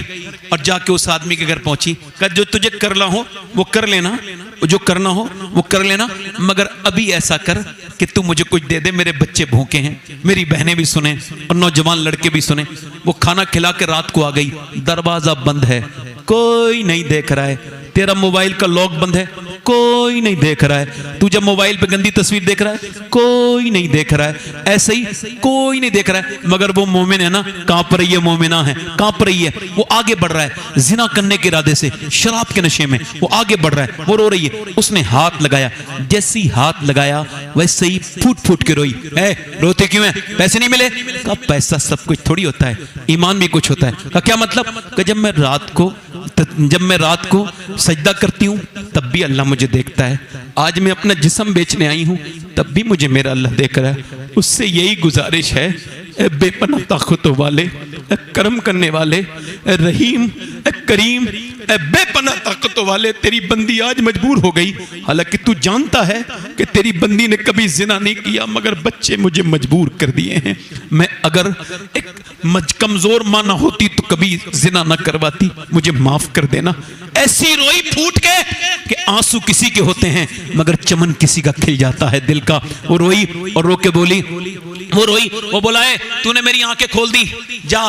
اور جا کے اس آدمی کے گھر پہنچی. کہا جو تجھے کرنا ہو وہ کر لینا, جو کرنا ہو وہ کر لینا, مگر ابھی ایسا کر کہ تو مجھے کچھ دے دے, میرے بچے بھوکے ہیں. میری بہنیں بھی سنیں اور نوجوان لڑکے بھی سنیں. وہ کھانا کھلا کے رات کو آ گئی, دروازہ بند ہے, کوئی نہیں دیکھ رہا ہے. تیرا موبائل کا لاک بند ہے, کوئی نہیں دیکھ رہا ہے. تو جب موبائل پہ گندی تصویر دیکھ رہا ہے, کوئی نہیں دیکھ رہا ہے. ایسے ہی کوئی نہیں دیکھ رہا ہے, مگر وہ مومن ہے نا, کانپ رہی ہے, مومنہ ہے, کانپ رہی ہے. وہ آگے بڑھ رہا ہے زنا کرنے کے ارادے سے, شراب کے نشے میں وہ آگے بڑھ رہا ہے. وہ رو رہی ہے, اس نے ہاتھ لگایا, جیسی ہاتھ لگایا ویسے ہی پھوٹ پھوٹ کے روئی. اے روتے کیوں ہیں, پیسے نہیں ملے؟ کہا پیسہ سب کچھ تھوڑی ہوتا ہے, ایمان بھی کچھ ہوتا ہے. کہا کیا مطلب؟ کہ جب میں رات کو سجدہ کرتی ہوں تب بھی اللہ مجھے دیکھتا ہے. آج میں اپنا جسم بیچنے آئی ہوں تب بھی مجھے میرا اللہ دیکھ رہا ہے. اس سے یہی گزارش ہے, اے بے پناہ طاقتوں والے, اے کرم کرنے والے, اے رحیم, اے کریم, اے بے پناہ طاقتوں والے, تیری بندی آج مجبور ہو گئی. حالانکہ تو جانتا ہے کہ تیری بندی نے کبھی زنا نہیں کیا, مگر بچے مجھے مجبور کر دیے ہیں. میں اگر ایک کمزور ماں نہ ہوتی تو کبھی زنا نہ کرواتی, مجھے معاف کر دینا. ایسی روئی پھوٹ کے کہ آنسو کسی کے ہوتے ہیں مگر چمن کسی کا کھل جاتا ہے دل کا. وہ روئی اور رو کے بولی, وہ روئی, وہ بولا ہے تو نے میری آنکھیں کھول دی, جا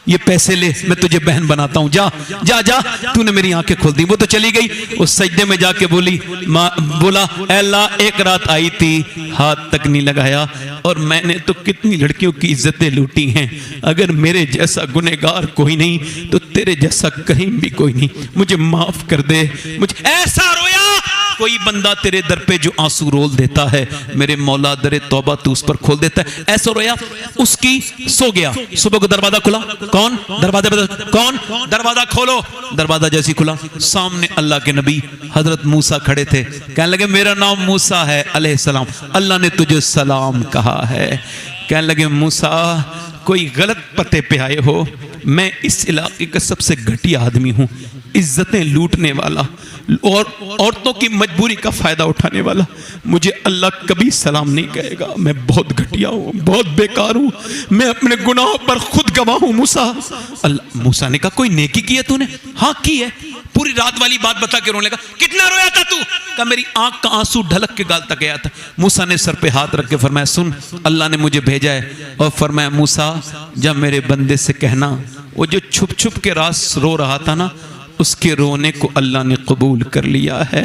یہ پیسے لے میں تجھے بہن بناتا ہوں، جا جا جا، تو نے میری آنکھیں کھول دی۔ وہ تو چلی گئی، اس سجدے میں جا کے بولا اے اللہ ایک رات آئی تھی ہاتھ تک نہیں لگایا، اور میں نے تو کتنی لڑکیوں کی عزتیں لوٹی ہیں، اگر میرے جیسا گنہگار کوئی نہیں تو تیرے جیسا کریم بھی کوئی نہیں، مجھے معاف کر دے۔ مجھے ایسا رویا کوئی بندہ تیرے در پہ جو آنسو رول دیتا ہے میرے مولا در توبہ تو اس پر کھول دیتا ہے، ایسا رویا۔ اس کی سو گیا، صبح کو دروازہ کھلا، کون دروازہ کھولو، دروازہ جیسی کھلا، سامنے اللہ کے نبی حضرت موسیٰ کھڑے تھے، کہنے لگے میرا نام موسیٰ ہے علیہ السلام، اللہ نے تجھے سلام کہا ہے۔ کہنے لگے موسیٰ کوئی غلط پتے پہ آئے ہو، میں اس علاقے کا سب سے گھٹیا آدمی ہوں، عزتیں لوٹنے والا اور عورتوں کی مجبوری کا فائدہ اٹھانے والا، مجھے اللہ کبھی سلام نہیں کہے گا، میں بہت گھٹیا ہوں، بہت بیکار ہوں، میں اپنے گناہوں پر خود گواہ ہوں۔ موسیٰ نے کہا کوئی نیکی کی ہے تو نے؟ ہاں کی ہے، پوری رات والی بات بتا کے رونے لگا۔ کتنا رویا تھا تو؟ کہا میری آنکھ کا آنسو ڈھلک کے گال تک گیا تھا۔ موسیٰ نے سر پہ ہاتھ رکھ کے فرمایا سن، اللہ نے مجھے بھیجا ہے، اور فرمایا موسیٰ جب میرے بندے سے کہنا وہ جو چھپ چھپ کے راز رو رہا تھا نا، اس کے رونے کو اللہ نے قبول کر لیا ہے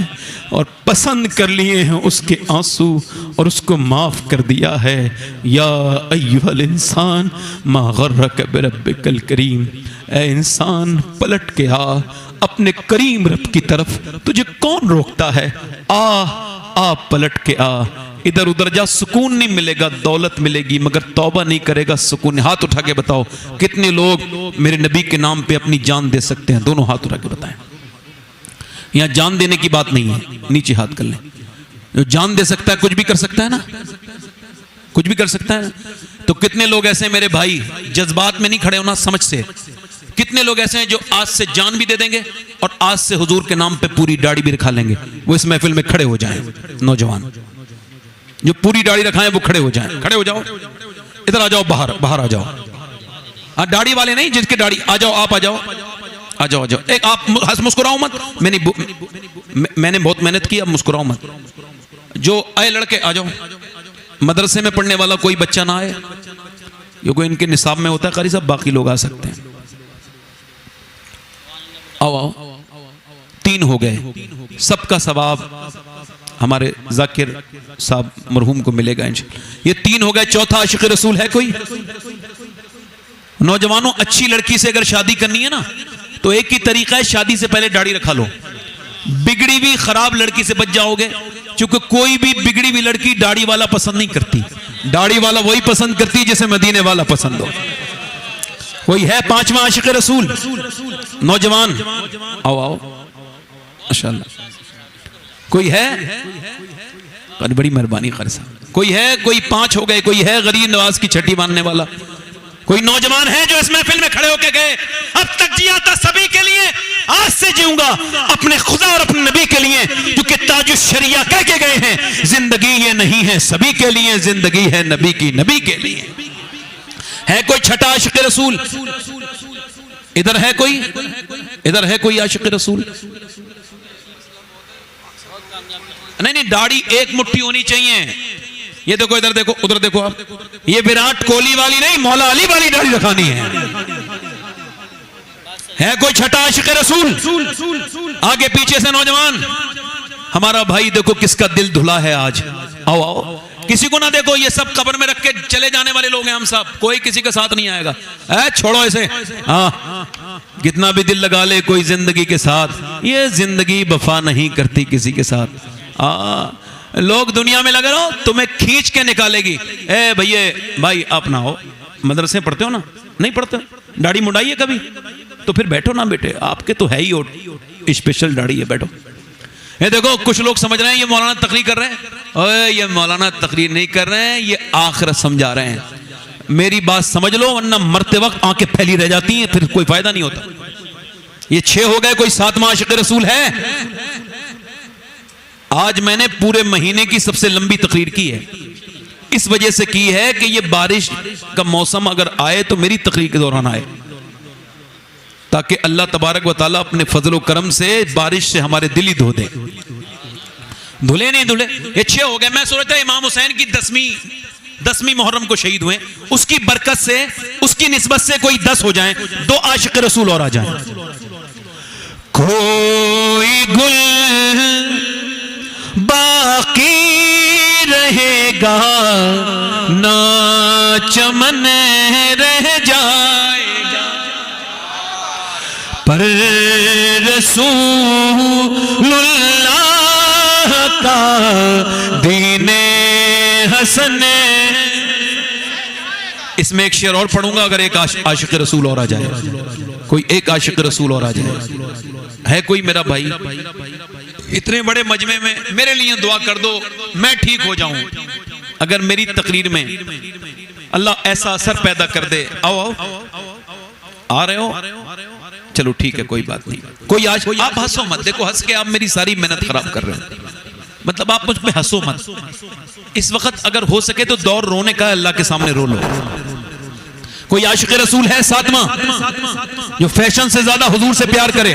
اور پسند کر لیے ہیں اس کے آنسو، اور اس کو معاف کر دیا ہے۔ یا ایھا الانسان ما غرک بربک الکریم، اے انسان پلٹ کے آ اپنے کریم رب کی طرف، تجھے کون روکتا ہے؟ آ پلٹ کے آ، ادھر ادھر جا، سکون نہیں ملے گا، دولت ملے گی مگر توبہ نہیں کرے گا سکون۔ ہاتھ اٹھا کے بتاؤ کتنے لوگ میرے نبی کے نام پہ اپنی جان دے سکتے ہیں؟ دونوں ہاتھ اٹھا کے بتائیں۔ یہاں جان دینے کی بات نہیں ہے، نیچے ہاتھ کر لیں۔ جو جان دے سکتا ہے کچھ بھی کر سکتا ہے نا، کچھ بھی کر سکتا ہے۔ تو کتنے لوگ ایسے ہیں میرے بھائی، جذبات میں نہیں کھڑے ہونا، سمجھ سے۔ کتنے لوگ ایسے ہیں جو آج سے جان بھی دے دیں گے اور آج سے حضور کے نام پہ پوری داڑھی بھی رکھا لیں گے، وہ اس محفل میں کھڑے ہو جائیں۔ نوجوان جو پوری داڑھی رکھائیں وہ کھڑے ہو جائیں، کھڑے ہو جاؤ، ادھر آ جاؤ، باہر آ جاؤ۔ داڑھی والے نہیں، جس کی داڑھی، آ جاؤ، آپ آ جاؤ، آ جاؤ، آ جاؤ۔ ایک آپ مسکراؤ مت، میں نے بہت محنت کی، اب مسکراؤ مت۔ جو آئے لڑکے آ جاؤ، مدرسے میں پڑھنے والا کوئی بچہ نہ آئے، یہ کوئی ان کے نصاب میں ہوتا ہے قاری صاحب، باقی لوگ آ سکتے ہیں۔ آؤ، 3 ہو گئے، سب کا ثواب ہمارے ذاکر صاحب مرحوم کو ملے گا انشاءاللہ۔ یہ 3 ہو گئے، چوتھا عاشق رسول ہے کوئی؟ نوجوانوں اچھی لڑکی سے اگر شادی کرنی ہے نا تو ایک ہی طریقہ ہے، شادی سے پہلے داڑھی رکھا لو، بگڑی بھی خراب لڑکی سے بچ جاؤ گے، چونکہ کوئی بھی بگڑی ہوئی لڑکی داڑھی والا پسند نہیں کرتی، داڑھی والا وہی پسند کرتی جسے مدینے والا پسند ہو۔ کوئی ہے 5واں عاشق رسول؟ نوجوان آؤ، ماشاءاللہ، کوئی ہے؟ بڑی مہربانی قاری صاحب، کوئی ہے؟ کوئی 5 ہو گئے، کوئی ہے غریب نواز کی چھٹی باندھنے والا؟ کوئی نوجوان ہے جو اس محفل میں کھڑے ہو کے گئے اب تک جیا تھا سبھی کے لیے، آج سے جیوں گا اپنے خدا اور اپنے نبی کے لیے، کیونکہ تاج الشریعہ کہہ کے گئے ہیں زندگی یہ نہیں ہے سبھی کے لیے، زندگی ہے نبی کی، نبی کے لیے۔ ہے کوئی چھٹا عاشق رسول؟ ادھر ہے کوئی؟ ادھر ہے کوئی عاشق رسول؟ نہیں، داڑھی ایک مٹھی ہونی چاہیے۔ یہ دیکھو، ادھر دیکھو، ادھر دیکھو، آپ یہ وراٹ کوہلی والی نہیں، مولا علی والی داڑھی رکھانی ہے۔ ہے کوئی چھٹا عاشق رسول؟ آگے پیچھے سے نوجوان، ہمارا بھائی دیکھو کس کا دل دھلا ہے آج، آؤ، کسی کو نہ دیکھو، یہ سب قبر میں رکھ کے چلے جانے والے لوگ ہیں ہم سب، کوئی کسی کے ساتھ نہیں آئے گا، چھوڑو اسے۔ کتنا بھی دل لگا لے کوئی زندگی کے ساتھ، یہ زندگی وفا نہیں کرتی کسی کے ساتھ۔ لوگ دنیا میں لگے رہو، تمہیں کھینچ کے نکالے گی۔ بھائی آپ نہ ہو، مدرسے پڑھتے ہو نا؟ نہیں پڑھتے؟ داڑھی مڈائیے کبھی تو پھر بیٹھو نا بیٹے، آپ کے تو ہے ہی اسپیشل داڑھی ہے، بیٹھو۔ یہ دیکھو کچھ لوگ سمجھ رہے ہیں یہ مولانا تقریر کر رہے ہیں، یہ مولانا تقریر نہیں کر رہے ہیں، یہ آخرت سمجھا رہے ہیں۔ میری بات سمجھ لو ورنہ مرتے وقت آنکھیں پھیلی رہ جاتی ہیں، پھر کوئی فائدہ نہیں ہوتا۔ یہ 6 ہو گئے، کوئی 7واں عاشق رسول ہے؟ آج میں نے پورے مہینے کی سب سے لمبی تقریر کی ہے، اس وجہ سے کی ہے کہ یہ بارش کا موسم اگر آئے تو میری تقریر کے دوران آئے، تاکہ اللہ تبارک و تعالیٰ اپنے فضل و کرم سے بارش سے ہمارے دل ہی دھو دے۔ دھلے نہیں دھلے، یہ 6 ہو گئے۔ میں سوچتا امام حسین کی 10ویں 10ویں محرم کو شہید ہوئے, اس کی برکت سے, اس کی نسبت سے کوئی 10 ہو جائیں, 2 عاشق رسول اور آ جائیں. کوئی گل باقی رہے گا نہ چمن رہ جائے گا, پر رسول اللہ کا دین حسن. اس میں ایک شعر اور پڑھوں گا, اگر ایک عاشق رسول اور آ جائے, کوئی ایک عاشق رسول اور آ جائے. ہے کوئی میرا بھائی؟ اتنے بڑے مجمع میں میرے لیے دعا کر دو, میں ٹھیک ہو جاؤں. اگر میری تقریر میں اللہ ایسا اثر پیدا کر دے. آؤ آؤ, آ رہے ہو؟ چلو ٹھیک ہے, کوئی بات نہیں. کوئی آج آپ ہنسو مت, دیکھو ہنس کے آپ میری ساری محنت خراب کر رہے ہیں. مطلب آپ مجھ پہ ہنسو مت. اس وقت اگر ہو سکے تو دور رونے کا, اللہ کے سامنے رو لو. کوئی عاشق رسول ہے ساتواں جو فیشن سے زیادہ حضور سے پیار کرے؟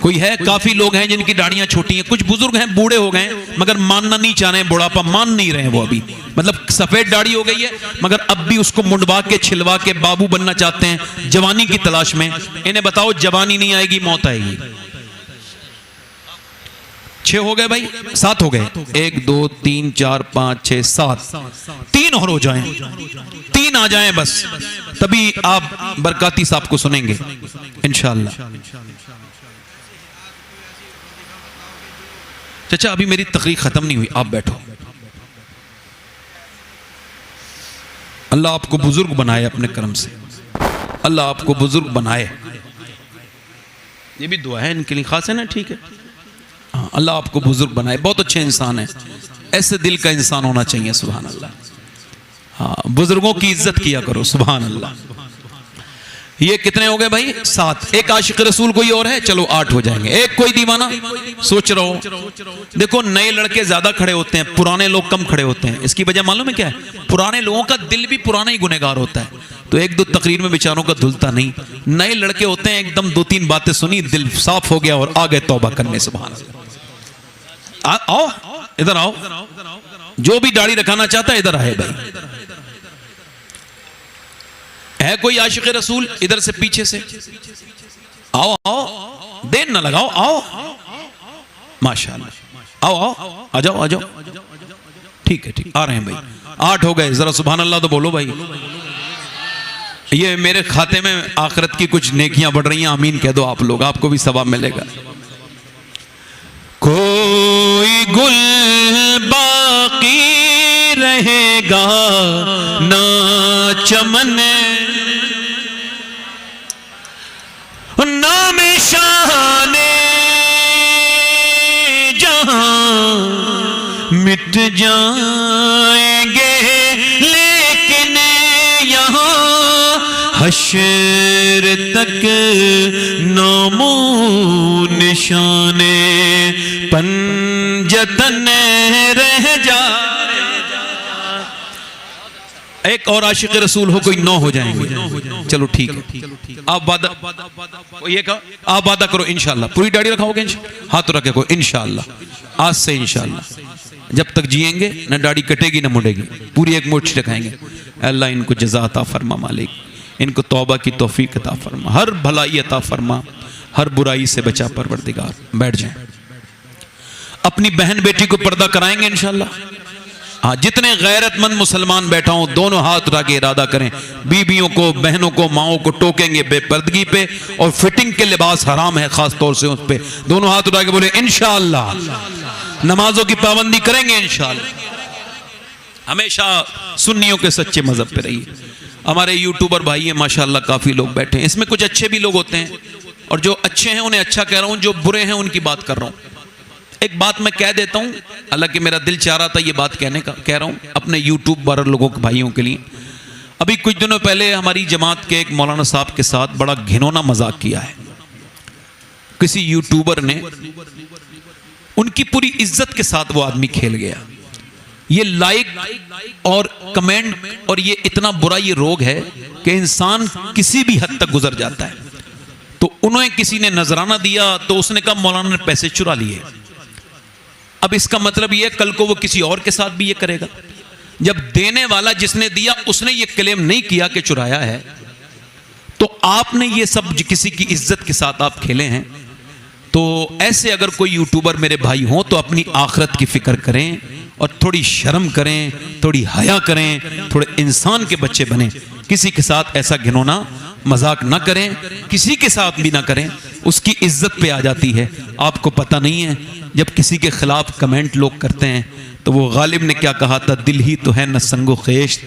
کوئی ہے؟ کافی لوگ ہیں جن کی داڑیاں چھوٹی ہیں, کچھ بزرگ ہیں بوڑھے ہو گئے مگر ماننا نہیں چاہ رہے ہیں, بڑھاپا مان نہیں رہے ہیں وہ ابھی. مطلب سفید داڑھی ہو گئی ہے مگر اب بھی اس کو منڈوا کے چھلوا کے بابو بننا چاہتے ہیں, جوانی کی تلاش میں. انہیں بتاؤ جوانی نہیں آئے گی, موت آئے گی. 6 ہو گئے بھائی, 7 ہو گئے. 1 2 3 4 5 6 7, 3 اور ہو جائیں, 3 آ جائیں بس, تبھی آپ برکاتی صاحب کو سنیں گے انشاءاللہ. چچا ابھی میری تقریر ختم نہیں ہوئی, آپ بیٹھو. اللہ آپ کو بزرگ بنائے اپنے کرم سے, اللہ آپ کو بزرگ بنائے. یہ بھی دعا ہے ان کے لیے خاص ہے نا, ٹھیک ہے. اللہ آپ کو بزرگ بنائے, بہت اچھے انسان ہیں, ایسے دل کا انسان ہونا چاہیے. سبحان اللہ. ہاں, بزرگوں کی عزت کیا کرو. سبحان اللہ. یہ کتنے ہو گئے بھائی؟ 7. ایک عاشق رسول کوئی اور ہے؟ چلو 8 ہو جائیں گے. ایک کوئی دیوانہ سوچ رہا ہو. دیکھو نئے لڑکے زیادہ کھڑے ہوتے ہیں, پرانے لوگ کم کھڑے ہوتے ہیں. اس کی وجہ معلوم ہے کیا ہے؟ پرانے لوگوں کا دل بھی پرانا ہی گنہگار ہوتا ہے, تو 1 2 تقریر میں بیچاروں کا دھلتا نہیں. نئے لڑکے ہوتے ہیں ایک دم 2 3 باتیں سنی, دل صاف ہو گیا اور آگے توبہ کرنے. سبحان اللہ. آؤ ادھر آؤ, جو بھی داڑھی رکھانا چاہتا ہے ادھر آئے بھائی. ہے کوئی عاشق رسول؟ ادھر سے پیچھے سے آؤ. آؤ, دیر نہ لگاؤ, آؤ. ماشاءاللہ, آؤ آؤ, آ جاؤ آ جاؤ. ٹھیک ہے, ٹھیک, آ رہے ہیں بھائی. 8 ہو گئے, ذرا سبحان اللہ تو بولو بھائی. یہ میرے کھاتے میں آخرت کی کچھ نیکیاں بڑھ رہی ہیں, آمین کہہ دو آپ لوگ, آپ کو بھی ثواب ملے گا. کوئی گل باقی رہے گا نہ چمن, نام شان جہاں مٹ جائیں گے, لیکن یہاں حشر تک نام و نشان پنجتن رہ جائے. ایک اور عاشق رسول ہو کوئی 9 ہو جائیں گے. چلو ٹھیک ہے, آپ وعدہ, یہ کہا آپ وعدہ کرو انشاءاللہ. پوری داڑھی رکھاؤ گے؟ ہاتھ رکھے کو انشاءاللہ, آج سے انشاءاللہ. جب تک جیئیں گے نہ داڑھی کٹے گی نہ مڑے گی, پوری ایک مٹھ رکھائیں گے. اللہ ان کو جزا عطا فرما مالک, ان کو توبہ کی توفیق عطا فرما, ہر بھلائی عطا فرما, ہر برائی سے بچا پروردگار. بیٹھ جائیں. اپنی بہن بیٹی کو پردہ کرائیں گے انشاءاللہ. ہاں, جتنے غیرت مند مسلمان بیٹھا ہوں دونوں ہاتھ اٹھا کے ارادہ کریں. بیویوں کو, بہنوں کو, ماؤں کو ٹوکیں گے بے پردگی پہ, اور فٹنگ کے لباس حرام ہے خاص طور سے اس پہ. دونوں ہاتھ اٹھا کے بولے انشاءاللہ. نمازوں کی پابندی کریں گے انشاءاللہ. ہمیشہ سنیوں کے سچے مذہب پہ رہیے. ہمارے یوٹیوبر بھائی ہیں ماشاءاللہ, کافی لوگ بیٹھے ہیں. اس میں کچھ اچھے بھی لوگ ہوتے ہیں, اور جو اچھے ہیں انہیں اچھا کہہ رہا ہوں, جو برے ہیں ان کی بات کر رہا ہوں. ایک بات میں کہہ دیتا ہوں, حالانکہ میرا دل چاہ رہا تھا یہ بات کہنے کا, کہہ رہا ہوں اپنے یوٹیوب پر لوگوں کے بھائیوں کے لیے. ابھی کچھ دنوں پہلے ہماری جماعت کے ایک مولانا صاحب کے ساتھ بڑا گھنونا مذاق کیا ہے کسی یوٹیوبر نے. ان کی پوری عزت کے ساتھ وہ آدمی کھیل گیا. یہ لائک اور کمنٹ اور یہ اتنا برا یہ روگ ہے کہ انسان کسی بھی حد تک گزر جاتا ہے. تو انہوں نے کسی نے نذرانہ دیا تو اس نے کہا مولانا نے پیسے چرا لیے. اب اس کا مطلب یہ کل کو وہ کسی اور کے ساتھ بھی یہ کرے گا. جب دینے والا جس نے دیا اس نے یہ کلیم نہیں کیا کہ چرایا ہے، تو آپ نے یہ سب کسی کی عزت کے ساتھ آپ کھیلے ہیں. تو ایسے اگر کوئی یوٹیوبر میرے بھائی ہوں تو اپنی آخرت کی فکر کریں اور تھوڑی شرم کریں، تھوڑی حیا کریں، تھوڑے انسان کے بچے بنیں. کسی کے ساتھ ایسا گھنونا مذاق نہ کریں، کسی کے ساتھ بھی نہ کریں، اس کی عزت پہ آ جاتی ہے. آپ کو پتہ نہیں ہے جب کسی کے خلاف کمنٹ لوگ کرتے ہیں تو وہ غالب نے کیا کہا تھا، دل ہی تو ہے نہ سنگ و خیش،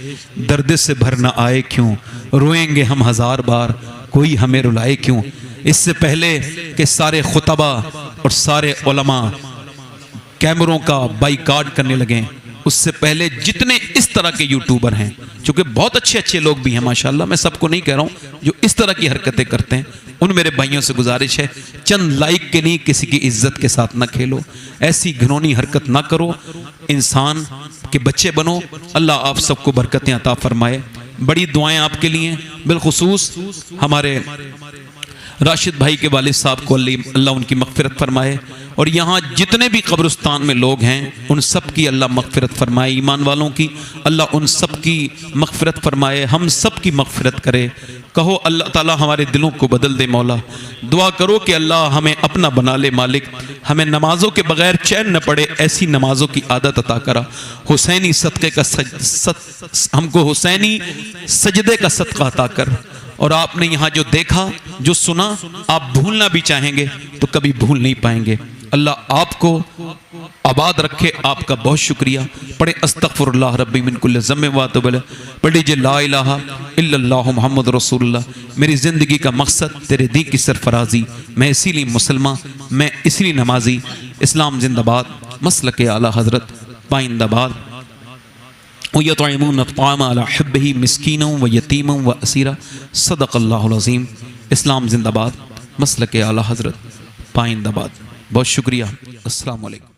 درد سے بھر نہ آئے کیوں، روئیں گے ہم ہزار بار، کوئی ہمیں رلائے کیوں. اس سے پہلے کہ سارے خطبہ اور سارے علماء کیمروں کا بائیکاٹ کرنے لگیں، اس سے پہلے جتنے اس طرح کے یوٹیوبر ہیں، چونکہ بہت اچھے اچھے لوگ بھی ہیں ماشاءاللہ، میں سب کو نہیں کہہ رہا ہوں، جو اس طرح کی حرکتیں کرتے ہیں ان میرے بھائیوں سے گزارش ہے چند لائک کے نہیں کسی کی عزت کے ساتھ نہ کھیلو، ایسی گھنونی حرکت نہ کرو، انسان کے بچے بنو. اللہ آپ سب کو برکتیں عطا فرمائے. بڑی دعائیں آپ کے لیے، بالخصوص ہمارے راشد بھائی کے والد صاحب کو اللہ ان کی مغفرت فرمائے، اور یہاں جتنے بھی قبرستان میں لوگ ہیں ان سب کی اللہ مغفرت فرمائے. ایمان والوں کی اللہ ان سب کی مغفرت فرمائے، ہم سب کی مغفرت کرے. کہو اللہ تعالی ہمارے دلوں کو بدل دے مولا. دعا کرو کہ اللہ ہمیں اپنا بنا لے مالک، ہمیں نمازوں کے بغیر چین نہ پڑے، ایسی نمازوں کی عادت عطا کرا. حسینی صدقے کا ہم کو حسینی سجدے کا صدقہ عطا کر. اور آپ نے یہاں جو دیکھا جو سنا آپ بھولنا بھی چاہیں گے تو کبھی بھول نہیں پائیں گے. اللہ آپ کو آباد رکھے. آپ کا بہت شکریہ. پڑھے استغفر اللہ ربی من کل ذنب واتوب الیہ. پڑھ لیجیے لا الہ الا اللہ محمد رسول اللہ. میری زندگی کا مقصد تیرے دین کی سرفرازی، میں اسی لیے مسلمان، میں اسی لیے نمازی. اسلام زندہ باد. مسلک اعلی حضرت پائندہ باد. وَيَطْعِمُونَ الطَّعَامَ عَلَى حُبِّهِ مِسْكِينًا وَيَتِيمًا وَأَسِيرًا. صدق اللہ العظیم. اسلام زندہ باد. مسلک اعلی حضرت پائندہ باد. بہت شکریہ. السلام علیکم.